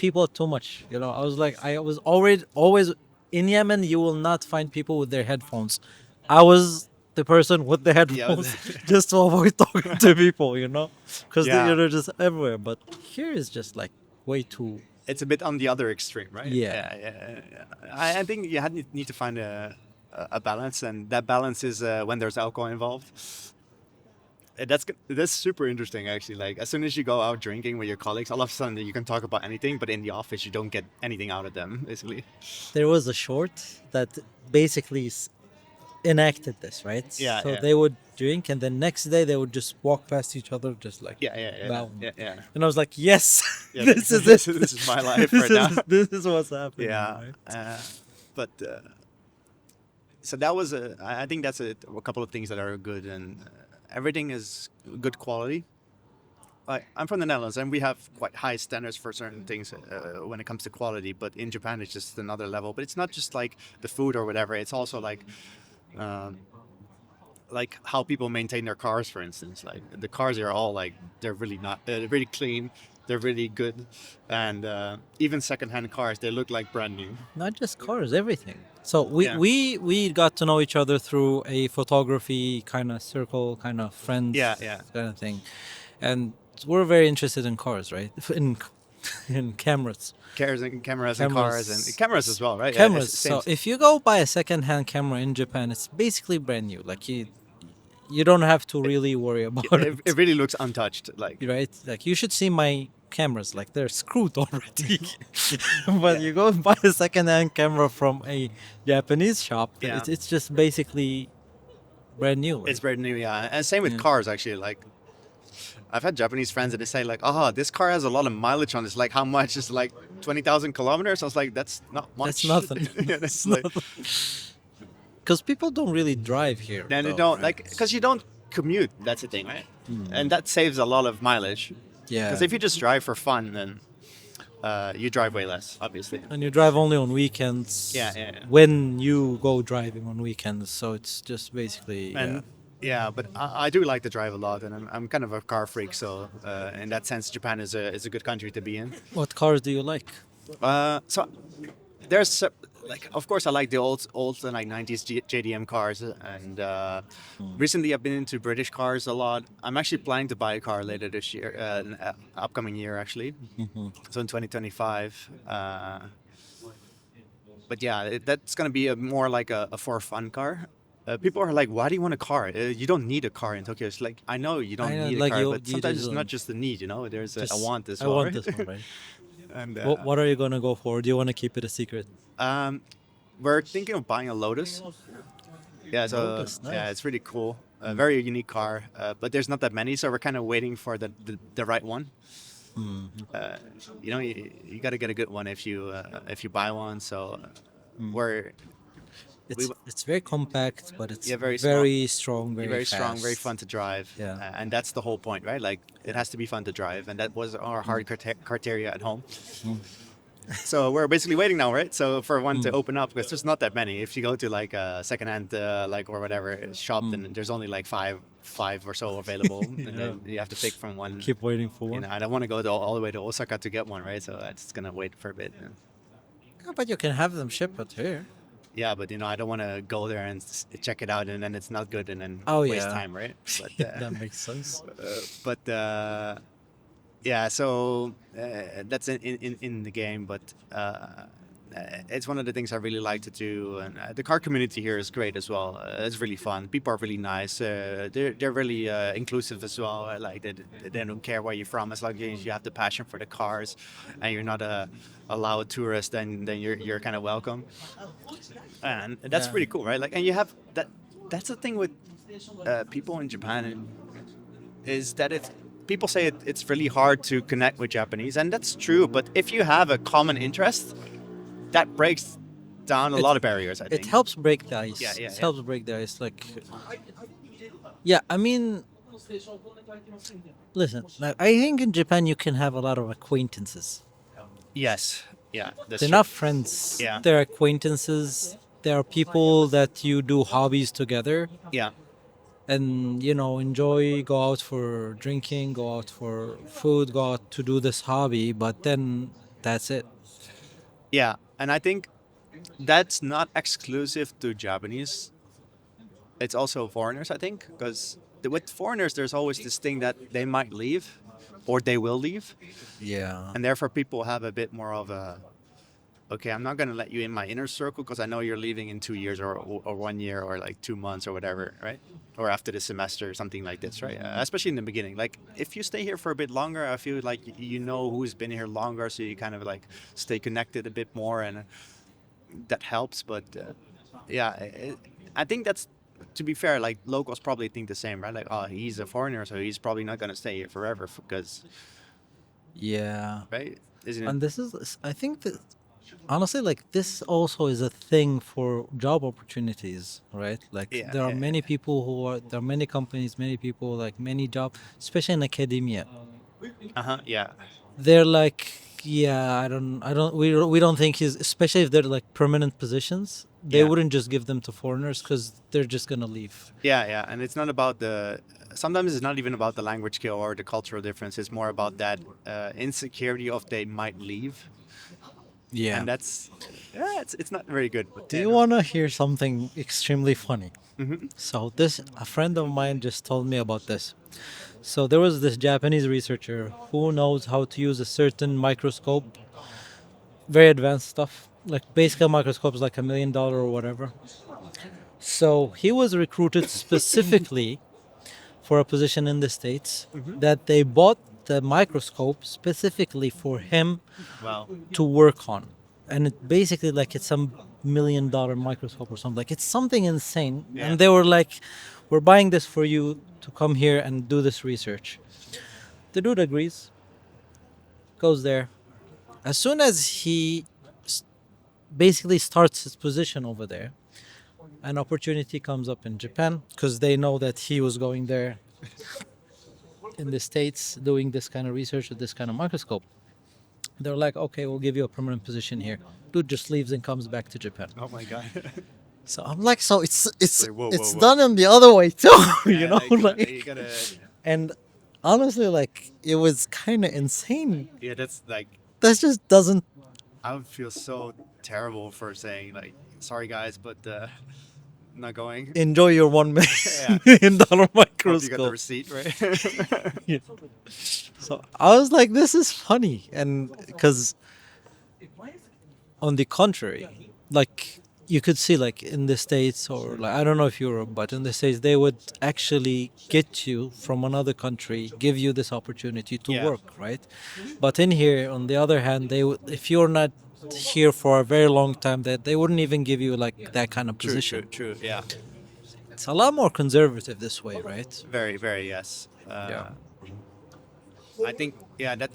Speaker 2: people are too much. You know, I was like, I was always in Yemen. You will not find people with their headphones. I was the person with the headphones just to avoid talking to people. You know, because
Speaker 1: Yeah.
Speaker 2: they're just everywhere. But here is just like way too.
Speaker 1: it's a bit on the other extreme, right?
Speaker 2: Yeah.
Speaker 1: Yeah. I think you need to find a balance, and that balance is when there's alcohol involved. And that's super interesting, actually. Like as soon as you go out drinking with your colleagues, all of a sudden you can talk about anything, but in the office you don't get anything out of them, basically.
Speaker 2: There was a short that basically enacted this, right?
Speaker 1: Yeah,
Speaker 2: So
Speaker 1: yeah.
Speaker 2: they would drink, and the next day they would just walk past each other, just like
Speaker 1: Yeah.
Speaker 2: bowing.
Speaker 1: Yeah.
Speaker 2: And I was like, yes,
Speaker 1: Yeah,
Speaker 2: this is
Speaker 1: this
Speaker 2: it.
Speaker 1: is my life
Speaker 2: This
Speaker 1: right now.
Speaker 2: This is what's happening.
Speaker 1: Yeah.
Speaker 2: right?
Speaker 1: But so that was I think that's a couple of things that are good, and everything is good quality. Like I'm from the Netherlands, and we have quite high standards for certain things when it comes to quality. But in Japan, it's just another level. But it's not just like the food or whatever. It's also like how people maintain their cars, for instance. Like the cars are all like they're really not really clean. They're really good, and even secondhand cars, they look like brand new.
Speaker 2: Not just cars, everything. So we
Speaker 1: Yeah.
Speaker 2: we got to know each other through a photography kind of circle, kind of friends,
Speaker 1: Yeah.
Speaker 2: kind of thing, and we're very interested in cars, right? In cameras.
Speaker 1: Cameras and cars and cameras as well, right? Yeah,
Speaker 2: Cameras.
Speaker 1: it's same-
Speaker 2: So if you go buy a second-hand camera in Japan, it's basically brand new. Like you don't have to really worry about
Speaker 1: it really looks untouched. Like
Speaker 2: right? Like you should see my cameras. Like they're screwed already. But you go and buy a second-hand camera from a Japanese shop.
Speaker 1: Yeah.
Speaker 2: It's just basically brand new. Right?
Speaker 1: it's brand new, yeah. And same with
Speaker 2: Yeah.
Speaker 1: cars, actually. Like I've had Japanese friends that they say like, "Oh, this car has a lot of mileage on it." It's like how much? It's like 20,000 kilometers. I was like, "That's not much."
Speaker 2: That's nothing.
Speaker 1: Yeah, that's like,
Speaker 2: Because people don't really drive here.
Speaker 1: then they
Speaker 2: though,
Speaker 1: don't
Speaker 2: right?
Speaker 1: like because you don't commute. That's the thing, right? And that saves a lot of mileage.
Speaker 2: Yeah.
Speaker 1: Because if you just drive for fun, then you drive way less, obviously.
Speaker 2: And you drive only on weekends.
Speaker 1: Yeah.
Speaker 2: When you go driving on weekends, so it's just basically.
Speaker 1: And yeah, but I do like to drive a lot, and I'm kind of a car freak. So in that sense, Japan is a good country to be in.
Speaker 2: What cars do you like?
Speaker 1: So there's like, of course, I like the old like 90s JDM cars, and recently I've been into British cars a lot. I'm actually planning to buy a car later this year, upcoming year actually, so in 2025. but yeah, that's gonna be more like a for fun car. People are like, "Why do you want a car? You don't need a car in Tokyo." It's like, I know you
Speaker 2: I
Speaker 1: don't
Speaker 2: know,
Speaker 1: need a
Speaker 2: like
Speaker 1: car, but
Speaker 2: you
Speaker 1: sometimes
Speaker 2: just
Speaker 1: it's not just a need. There's a
Speaker 2: just
Speaker 1: want as
Speaker 2: I
Speaker 1: well,
Speaker 2: want
Speaker 1: right?
Speaker 2: this one, right?
Speaker 1: And
Speaker 2: What are you gonna go for? Do you want to keep it a secret?
Speaker 1: um, we're thinking of buying a Lotus. Yeah, so
Speaker 2: Lotus,
Speaker 1: yeah,
Speaker 2: nice.
Speaker 1: it's really cool. A very unique car, but there's not that many, so we're kind of waiting for the right one.
Speaker 2: Mm.
Speaker 1: Uh, you got to get a good one if you buy one. So we're we
Speaker 2: It's very compact, but it's
Speaker 1: yeah, very small,
Speaker 2: very strong, very
Speaker 1: very strong, very
Speaker 2: fast.
Speaker 1: fun to drive,
Speaker 2: Yeah.
Speaker 1: and that's the whole point, right? Like it has to be fun to drive, and that was our hard criteria at home. So we're basically waiting now, right? So for one to open up, because there's not that many. If you go to like a secondhand, like or whatever shop, then there's only like five or so available, and
Speaker 2: Yeah.
Speaker 1: then you have to pick from one.
Speaker 2: Keep waiting for one.
Speaker 1: I don't want to go all the way to Osaka to get one, right? So I'm just gonna wait for a bit.
Speaker 2: Yeah, but you can have them shipped here.
Speaker 1: Yeah, but I don't want to go there and check it out, and then it's not good, and then
Speaker 2: Oh,
Speaker 1: waste
Speaker 2: yeah.
Speaker 1: time, right? But
Speaker 2: That makes sense.
Speaker 1: but yeah, so that's in the game, but it's one of the things I really like to do, and the car community here is great as well. It's really fun. People are really nice. They're really inclusive as well. Like they don't care where you're from, as long as you have the passion for the cars, and you're not a loud tourist, then you're kind of welcome, and that's
Speaker 2: Yeah.
Speaker 1: pretty cool, right? Like, and you have that. That's the thing with people in Japan, is that people say it's really hard to connect with Japanese, and that's true. But if you have a common interest, that breaks down a lot of barriers, I think.
Speaker 2: It helps break the ice.
Speaker 1: Yeah, yeah,
Speaker 2: It
Speaker 1: yeah.
Speaker 2: helps break the ice. Like, yeah, I mean, listen, like, I think in Japan you can have a lot of acquaintances.
Speaker 1: Yes. Yeah. That's
Speaker 2: They're
Speaker 1: true.
Speaker 2: not friends.
Speaker 1: Yeah.
Speaker 2: They're acquaintances. There are people that you do hobbies together
Speaker 1: Yeah.
Speaker 2: and, enjoy, go out for drinking, go out for food, go out to do this hobby, but then that's it.
Speaker 1: Yeah. And I think that's not exclusive to Japanese. It's also foreigners, I think, because with foreigners, there's always this thing that they might leave or they will leave.
Speaker 2: Yeah.
Speaker 1: And therefore, people have a bit more of a, okay, I'm not going to let you in my inner circle because I know you're leaving in 2 years or 1 year or like 2 months or whatever, right? Or after the semester or something like this, right? Especially in the beginning. Like, if you stay here for a bit longer, I feel like you know who's been here longer, so you kind of like stay connected a bit more, and that helps. But yeah, I think that's, to be fair, like locals probably think the same, right? Like, oh, he's a foreigner, so he's probably not going to stay here forever because,
Speaker 2: Yeah.
Speaker 1: right? Isn't it?
Speaker 2: And I think that honestly, like, this also is a thing for job opportunities, right? Like,
Speaker 1: Yeah,
Speaker 2: there are
Speaker 1: yeah,
Speaker 2: many people there are many companies, many people, like, many jobs, especially in academia.
Speaker 1: Yeah.
Speaker 2: They're like, yeah, we don't think he's, especially if they're like permanent positions, they
Speaker 1: Yeah.
Speaker 2: wouldn't just give them to foreigners because they're just gonna leave.
Speaker 1: Yeah, and it's not about sometimes it's not even about the language skill or the cultural difference. It's more about that insecurity of they might leave,
Speaker 2: Yeah.
Speaker 1: and that's, yeah, it's not very good. But
Speaker 2: Do you want to hear something extremely funny? So a friend of mine just told me about this. So there was this Japanese researcher who knows how to use a certain microscope, very advanced stuff. Like, basically a microscope is like $1 million or whatever. So he was recruited specifically for a position in the States that they bought the microscope specifically for him
Speaker 1: Wow.
Speaker 2: to work on. And it basically, like, it's some $1 million microscope or something. Like, it's something insane.
Speaker 1: Yeah.
Speaker 2: And they were like, we're buying this for you to come here and do this research. The dude agrees, goes there. As soon as he basically starts his position over there, an opportunity comes up in Japan because they know that he was going there in the States doing this kind of research with this kind of microscope. They're like, okay, we'll give you a permanent position here. Dude just leaves and comes back to Japan.
Speaker 1: Oh my god.
Speaker 2: So I'm like, so it's
Speaker 1: Like, whoa,
Speaker 2: it's
Speaker 1: whoa.
Speaker 2: done in the other way too, you know?
Speaker 1: you
Speaker 2: Like,
Speaker 1: gotta.
Speaker 2: and honestly, like, it was kind of insane.
Speaker 1: Yeah, that's like,
Speaker 2: That just doesn't.
Speaker 1: I would feel so terrible for saying like, sorry guys, but not going.
Speaker 2: Enjoy your
Speaker 1: Yeah.
Speaker 2: $1 million
Speaker 1: Hope you got the
Speaker 2: microscope.
Speaker 1: receipt, right?
Speaker 2: Yeah. So I was like, this is funny, and because on the contrary, like you could see like in the States, or like I don't know if Europe, but in the States they would actually get you from another country, give you this opportunity to
Speaker 1: Yeah.
Speaker 2: work, right? But in here, on the other hand, they would, if you're not here for a very long time, that they wouldn't even give you like that kind of
Speaker 1: True, true,
Speaker 2: position.
Speaker 1: true. Yeah.
Speaker 2: It's a lot more conservative this way, right?
Speaker 1: Very, very, yes.
Speaker 2: Yeah.
Speaker 1: I think, yeah, that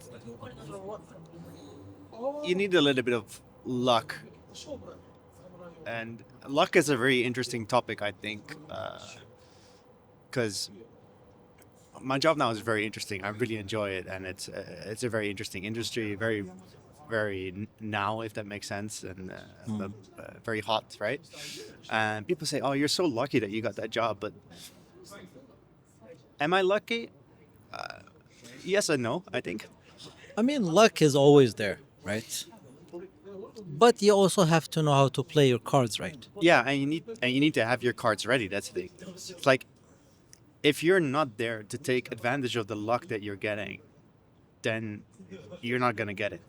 Speaker 1: you need a little bit of luck. And luck is a very interesting topic, I think, because my job now is very interesting. I really enjoy it, and it's a very interesting industry, very now, if that makes sense, and very hot, right? And people say, "Oh, you're so lucky that you got that job," but am I lucky? Yes and no, I think.
Speaker 2: I mean, luck is always there, right? But you also have to know how to play your cards right.
Speaker 1: Yeah, and you need to have your cards ready. That's the thing. It's like if you're not there to take advantage of the luck that you're getting, then you're not gonna get it.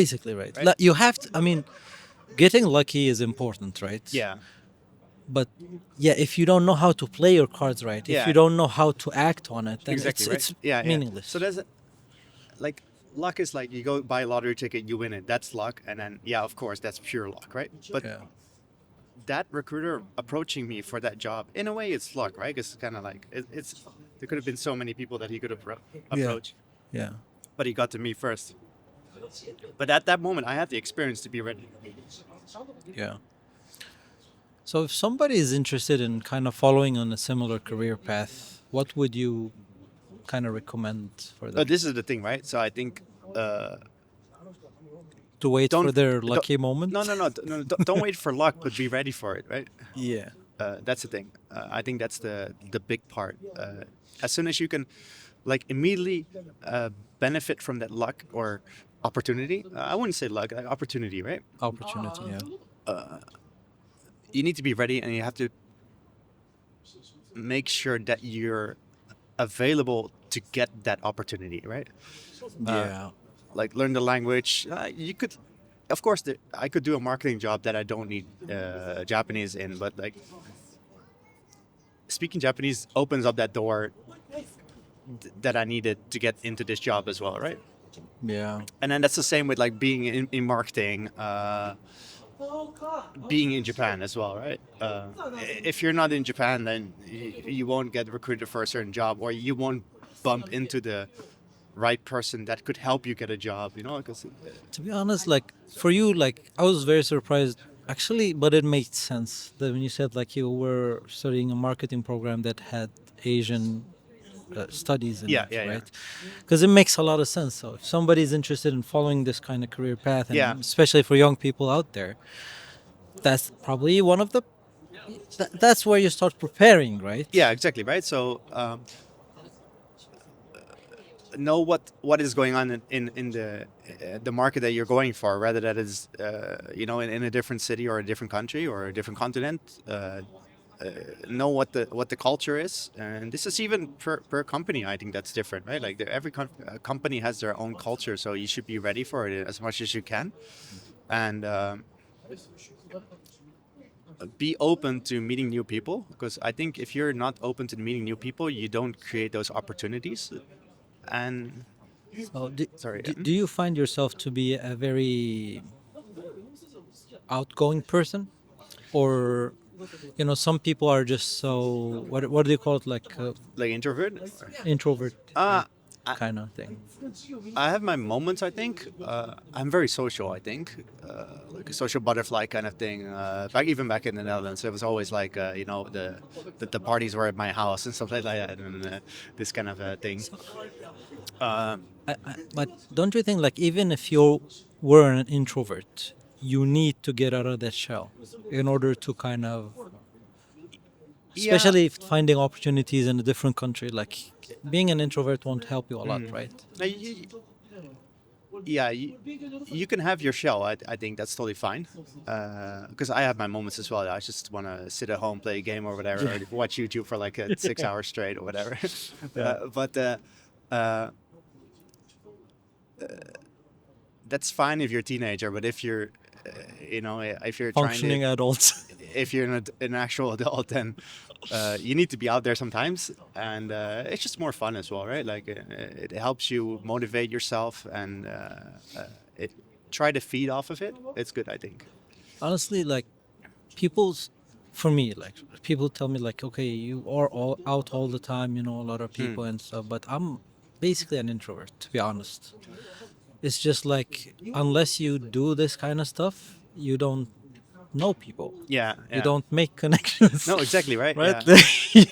Speaker 2: Basically, right?
Speaker 1: Right.
Speaker 2: You have to, I mean, getting lucky is important, right?
Speaker 1: Yeah,
Speaker 2: But yeah, if you don't know how to play your cards right, if
Speaker 1: Yeah.
Speaker 2: you don't know how to act on it, then
Speaker 1: exactly. Right.
Speaker 2: it's
Speaker 1: Yeah, yeah.
Speaker 2: meaningless.
Speaker 1: So there's like luck is like you go buy a lottery ticket, you win it. That's luck, and then yeah, of course, that's pure luck, right? But
Speaker 2: Yeah.
Speaker 1: that recruiter approaching me for that job, in a way, it's luck, right? It's kind of like it's there could have been so many people that he could have approached,
Speaker 2: Yeah.
Speaker 1: but he got to me first. But at that moment, I had the experience to be ready.
Speaker 2: Yeah. So if somebody is interested in kind of following on a similar career path, what would you kind of recommend for them?
Speaker 1: This is the thing, right? So I think
Speaker 2: To wait for
Speaker 1: don't
Speaker 2: their
Speaker 1: don't-
Speaker 2: lucky moment?
Speaker 1: no, don't wait for luck, but be ready for it, right?
Speaker 2: Yeah.
Speaker 1: That's the thing. I think that's the big part. As soon as you can, like, immediately benefit from that luck or opportunity. I wouldn't say luck, opportunity, right?
Speaker 2: Opportunity, yeah.
Speaker 1: You need to be ready, and you have to make sure that you're available to get that opportunity, right?
Speaker 2: Yeah.
Speaker 1: Like learn the language. You could, of course, I could do a marketing job that I don't need Japanese in, but like speaking Japanese opens up that door that I needed to get into this job as well, right?
Speaker 2: Yeah.
Speaker 1: And then that's the same with like being in marketing, being in Japan as well, right? If you're not in Japan, then you won't get recruited for a certain job, or you won't bump into the right person that could help you get a job, you know? Because
Speaker 2: To be honest, like for you, like I was very surprised actually, but it made sense that when you said like you were studying a marketing program that had Asian studies in
Speaker 1: Yeah,
Speaker 2: it,
Speaker 1: yeah, yeah.
Speaker 2: right? Because it makes a lot of sense. So if somebody's interested in following this kind of career path, and
Speaker 1: Yeah.
Speaker 2: especially for young people out there, that's probably one of the. That's where you start preparing, right?
Speaker 1: yeah, exactly, right? So know what is going on in the market that you're going for, whether that is in a different city or a different country or a different continent. Know what the culture is, and this is even per company. I think that's different, right? Like every company has their own culture, so you should be ready for it as much as you can, and be open to meeting new people. Because I think if you're not open to meeting new people, you don't create those opportunities. And
Speaker 2: So
Speaker 1: sorry,
Speaker 2: do you find yourself to be a very outgoing person, or some people are just so what do you call it, like
Speaker 1: like introvert.
Speaker 2: introvert
Speaker 1: Uh,
Speaker 2: kind of thing?
Speaker 1: I have my moments. I think I'm very social. I think like a social butterfly kind of thing. Even back in the Netherlands, it was always like the parties were at my house and stuff like that, and this kind of thing.
Speaker 2: But don't you think like even if you were an introvert, you need to get out of that shell in order to kind of, especially if finding opportunities in a different country, like being an introvert won't help you a lot, right?
Speaker 1: Yeah, you can have your shell. I think that's totally fine. Because I have my moments as well. I just want to sit at home, play a game or whatever, or watch YouTube for like 6 hours straight or whatever. But that's fine if you're a teenager. But if you're if you're trying
Speaker 2: Functioning
Speaker 1: to,
Speaker 2: adults.
Speaker 1: if you're an actual adult, then you need to be out there sometimes, and it's just more fun as well, right? Like it helps you motivate yourself, and it try to feed off of it. It's good, I think.
Speaker 2: Honestly, like people's for me, like people tell me like, okay, you are all out all the time, a lot of people and stuff, but I'm basically an introvert, to be honest. It's just like unless you do this kind of stuff, you don't know people.
Speaker 1: Yeah,
Speaker 2: You
Speaker 1: yeah.
Speaker 2: don't make connections.
Speaker 1: No, exactly right.
Speaker 2: Right?
Speaker 1: Yeah,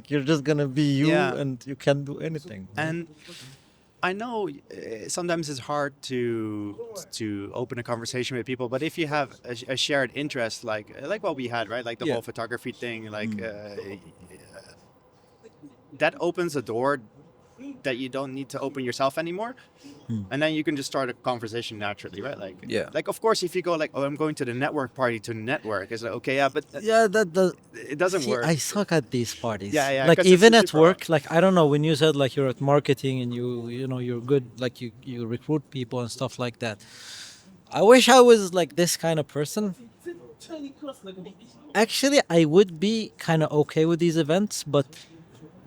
Speaker 2: You're just gonna be you
Speaker 1: yeah.
Speaker 2: and you can't do anything.
Speaker 1: And I know sometimes it's hard to open a conversation with people, but if you have a shared interest, like what we had, right? Like the
Speaker 2: Yeah.
Speaker 1: whole photography thing, that opens a door that you don't need to open yourself anymore, and then you can just start a conversation naturally, right?
Speaker 2: Yeah.
Speaker 1: Like of course, if you go like, oh, I'm going to the network party to network, it's like, okay, yeah, but
Speaker 2: Yeah, that does.
Speaker 1: it doesn't
Speaker 2: See,
Speaker 1: work.
Speaker 2: I suck at these parties.
Speaker 1: Yeah, yeah,
Speaker 2: Like
Speaker 1: 'cause it's
Speaker 2: even at
Speaker 1: super
Speaker 2: work, like I don't know when you said like you're at marketing and you're good, like you recruit people and stuff like that. I wish I was like this kind of person. Actually, I would be kind of okay with these events, but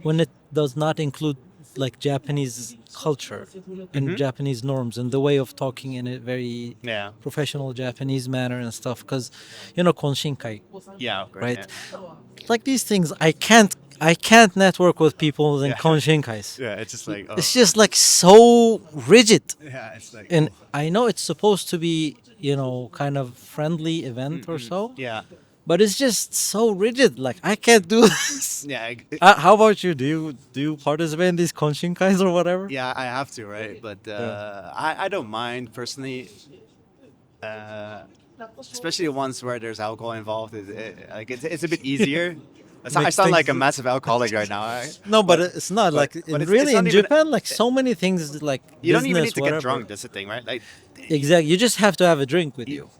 Speaker 2: when it does not include like Japanese culture and Japanese norms and the way of talking in a very
Speaker 1: Yeah,
Speaker 2: professional Japanese manner and stuff, because konshinkai,
Speaker 1: yeah, of course,
Speaker 2: right?
Speaker 1: yeah.
Speaker 2: Like these things, I can't network with people in
Speaker 1: Yeah.
Speaker 2: konshinkais.
Speaker 1: Yeah, it's just like, oh,
Speaker 2: It's just like so rigid,
Speaker 1: yeah, it's like,
Speaker 2: and I know it's supposed to be kind of friendly event or so,
Speaker 1: yeah,
Speaker 2: but it's just so rigid. Like I can't do this.
Speaker 1: yeah,
Speaker 2: How about you? Do you participate in these konshinkais or whatever?
Speaker 1: yeah. I have to, right? But I don't mind personally, uh, especially the ones where there's alcohol involved. It's a bit easier. I
Speaker 2: Makes
Speaker 1: sound like a
Speaker 2: things-
Speaker 1: massive alcoholic right now. Right?
Speaker 2: No, but it's not
Speaker 1: but-
Speaker 2: like
Speaker 1: but it's
Speaker 2: really
Speaker 1: not
Speaker 2: in
Speaker 1: even-
Speaker 2: Japan. Like so many things, like
Speaker 1: You don't even
Speaker 2: business,
Speaker 1: need to
Speaker 2: whatever.
Speaker 1: get drunk. That's the thing, right? Like
Speaker 2: Exactly. You just have to have a drink with you.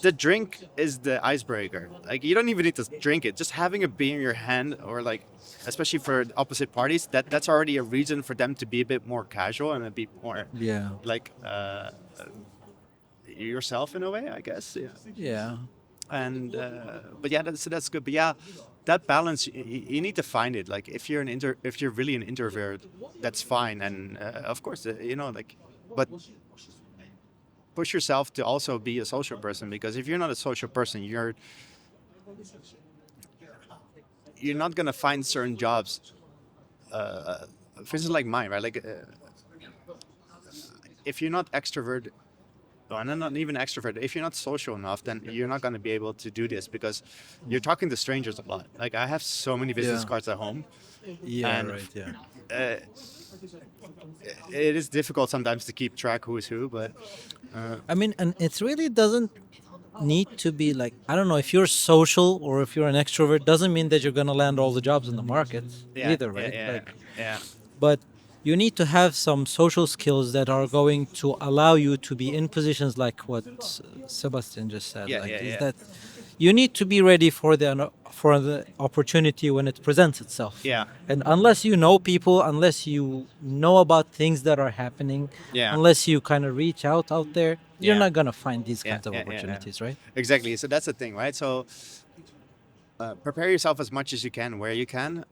Speaker 1: the drink is the icebreaker. Like you don't even need to drink it. Just having a beer in your hand, or like, especially for opposite parties, that's already a reason for them to be a bit more casual and a bit more
Speaker 2: Yeah.
Speaker 1: like yourself in a way, I guess. Yeah.
Speaker 2: Yeah.
Speaker 1: And but yeah, that's good. But yeah, that balance you need to find it. Like if you're really an introvert, that's fine. And of course, like, but push yourself to also be a social person, because if you're not a social person, you're not gonna find certain jobs. For instance, like mine, right? Like if you're not extrovert, or not even extrovert, if you're not social enough, then you're not gonna be able to do this, because you're talking to strangers a lot. Like I have so many business
Speaker 2: Yeah.
Speaker 1: cards at home.
Speaker 2: Yeah.
Speaker 1: And-
Speaker 2: Right. Yeah.
Speaker 1: Uh, it is difficult sometimes to keep track who is who, but
Speaker 2: I mean, and it really doesn't need to be like, I don't know, if you're social or if you're an extrovert, doesn't mean that you're gonna land all the jobs in the market
Speaker 1: yeah,
Speaker 2: either, right?
Speaker 1: Yeah,
Speaker 2: Like,
Speaker 1: yeah.
Speaker 2: but you need to have some social skills that are going to allow you to be in positions like what Sebastian just said.
Speaker 1: Yeah,
Speaker 2: like,
Speaker 1: yeah,
Speaker 2: is
Speaker 1: yeah.
Speaker 2: that you need to be ready for the opportunity when it presents itself.
Speaker 1: Yeah.
Speaker 2: And unless you know people, unless you know about things that are happening,
Speaker 1: Yeah.
Speaker 2: unless you kind of reach out there, you're
Speaker 1: Yeah.
Speaker 2: not gonna find these
Speaker 1: Yeah,
Speaker 2: kinds of
Speaker 1: yeah, yeah, yeah.
Speaker 2: opportunities, right?
Speaker 1: Exactly. So that's the thing, right? So prepare yourself as much as you can, where you can,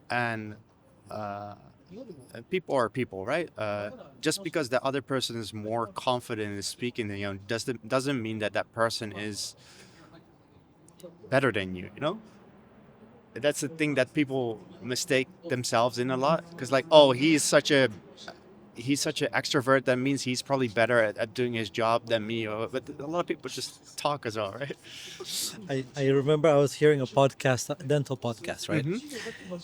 Speaker 1: and people are people, right? Just because the other person is more confident in speaking than you, doesn't mean that that person is better than you. That's the thing that people mistake themselves in a lot, because like, oh, he's such an extrovert, that means he's probably better at doing his job than me. But a lot of people just talk as well, right?
Speaker 2: I remember I was hearing a podcast, a dental podcast, right?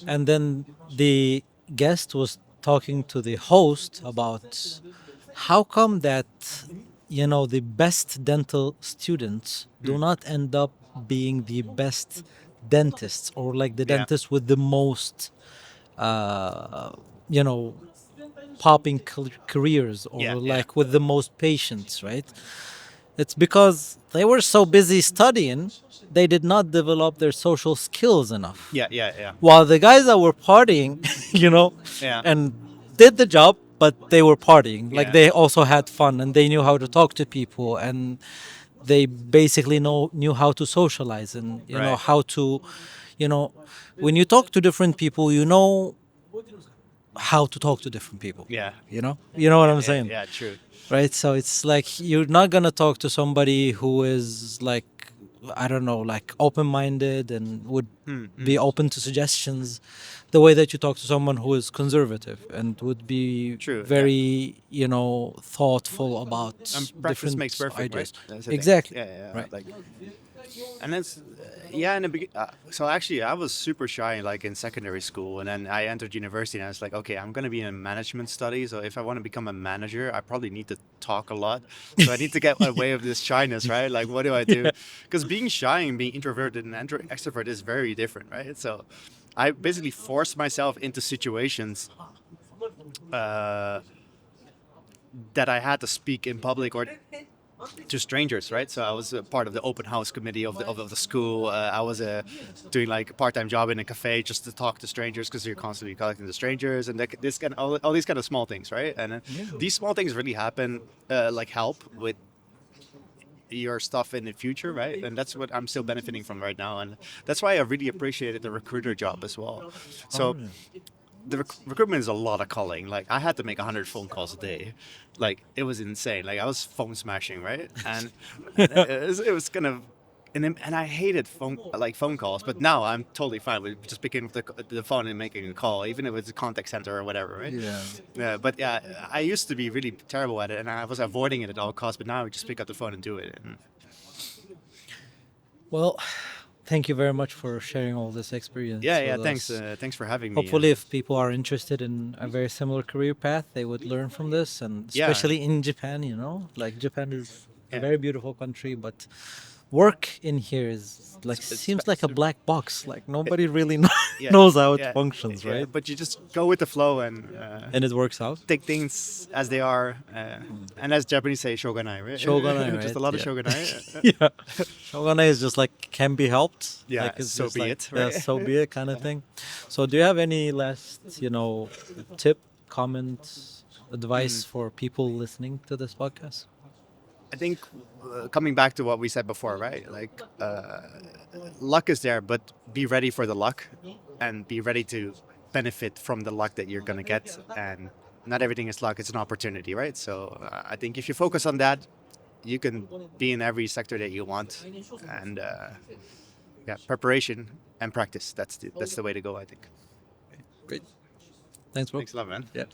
Speaker 2: And then the guest was talking to the host about how come that the best dental students do not end up being the best dentists, or like the
Speaker 1: Yeah.
Speaker 2: dentists with the most you know popping careers, or
Speaker 1: Yeah, yeah.
Speaker 2: like with the most patients, right? It's because they were so busy studying, they did not develop their social skills enough.
Speaker 1: Yeah, yeah, yeah.
Speaker 2: While the guys that were partying,
Speaker 1: Yeah.
Speaker 2: and did the job, but they were partying. Like
Speaker 1: Yeah.
Speaker 2: they also had fun and they knew how to talk to people, and they basically knew how to socialize, and
Speaker 1: Right.
Speaker 2: how to, when you talk to different people, how to talk to different people.
Speaker 1: Yeah.
Speaker 2: You know what I'm saying?
Speaker 1: Yeah, true.
Speaker 2: Right? So it's like you're not gonna talk to somebody who is like, I don't know, like open-minded and would be open to suggestions, the way that you talk to someone who is conservative and would be
Speaker 1: True, yeah.
Speaker 2: very, thoughtful about
Speaker 1: And practice
Speaker 2: different
Speaker 1: makes perfect, right?
Speaker 2: ideas.
Speaker 1: That's the thing.
Speaker 2: Exactly.
Speaker 1: Yeah.
Speaker 2: Right.
Speaker 1: Like, and it's yeah. In the so actually, I was super shy like in secondary school, and then I entered university, and I was like, okay, I'm gonna be in management studies. So if I want to become a manager, I probably need to talk a lot. So I need to get away of this shyness, right? Like, what do I do?
Speaker 2: Yeah.
Speaker 1: Because being shy and being introverted and extrovert is very different, right? So I basically forced myself into situations uh, that I had to speak in public or to strangers, right? So I was a part of the open house committee of the school. I was doing like a part-time job in a cafe just to talk to strangers because you're constantly collecting the strangers and this kind of, all these kind of small things, right? And these small things really happen, like help with your stuff in the future, right? And that's what I'm still benefiting from right now, and that's why I really appreciated the recruiter job as well. So the recruitment is a lot of calling. Like I had to make 100 phone calls a day. Like it was insane. Like I was phone smashing, right? And it was kind of, and I hated phone calls. But now I'm totally fine with just picking up the phone and making a call, even if it's a contact center or whatever, right?
Speaker 2: Yeah.
Speaker 1: Yeah. But yeah, I used to be really terrible at it, and I was avoiding it at all costs. But now I just pick up the phone and do it. And
Speaker 2: Well, thank you very much for sharing all this experience.
Speaker 1: yeah.
Speaker 2: with
Speaker 1: Thanks.
Speaker 2: us.
Speaker 1: Thanks for having me.
Speaker 2: Hopefully, if people are interested in a very similar career path, they would learn from this, and
Speaker 1: Yeah.
Speaker 2: especially in Japan, like Japan is a
Speaker 1: Yeah.
Speaker 2: very beautiful country, but work in here is like seems like a black box. Like nobody really
Speaker 1: Yeah,
Speaker 2: knows how it
Speaker 1: yeah,
Speaker 2: functions,
Speaker 1: yeah,
Speaker 2: right?
Speaker 1: but you just go with the flow and
Speaker 2: And it works out.
Speaker 1: take things as they are. And as Japanese say, shogunai, right?
Speaker 2: Shogunai,
Speaker 1: Just
Speaker 2: right?
Speaker 1: a lot of
Speaker 2: Yeah.
Speaker 1: shogunai.
Speaker 2: Yeah, shogunai is just like can be helped.
Speaker 1: Yeah,
Speaker 2: like, it's
Speaker 1: so
Speaker 2: just
Speaker 1: be
Speaker 2: like,
Speaker 1: it,
Speaker 2: yeah,
Speaker 1: right?
Speaker 2: so be it kind of thing. So, do you have any last, tip, comment, advice for people listening to this podcast?
Speaker 1: I think coming back to what we said before, right? Like luck is there, but be ready for the luck and be ready to benefit from the luck that you're gonna get. And not everything is luck; it's an opportunity, right? So I think if you focus on that, you can be in every sector that you want. And yeah, preparation and practice. That's the way to go, I think.
Speaker 2: Great. Thanks, bro.
Speaker 1: Thanks a lot, man.
Speaker 2: Yeah.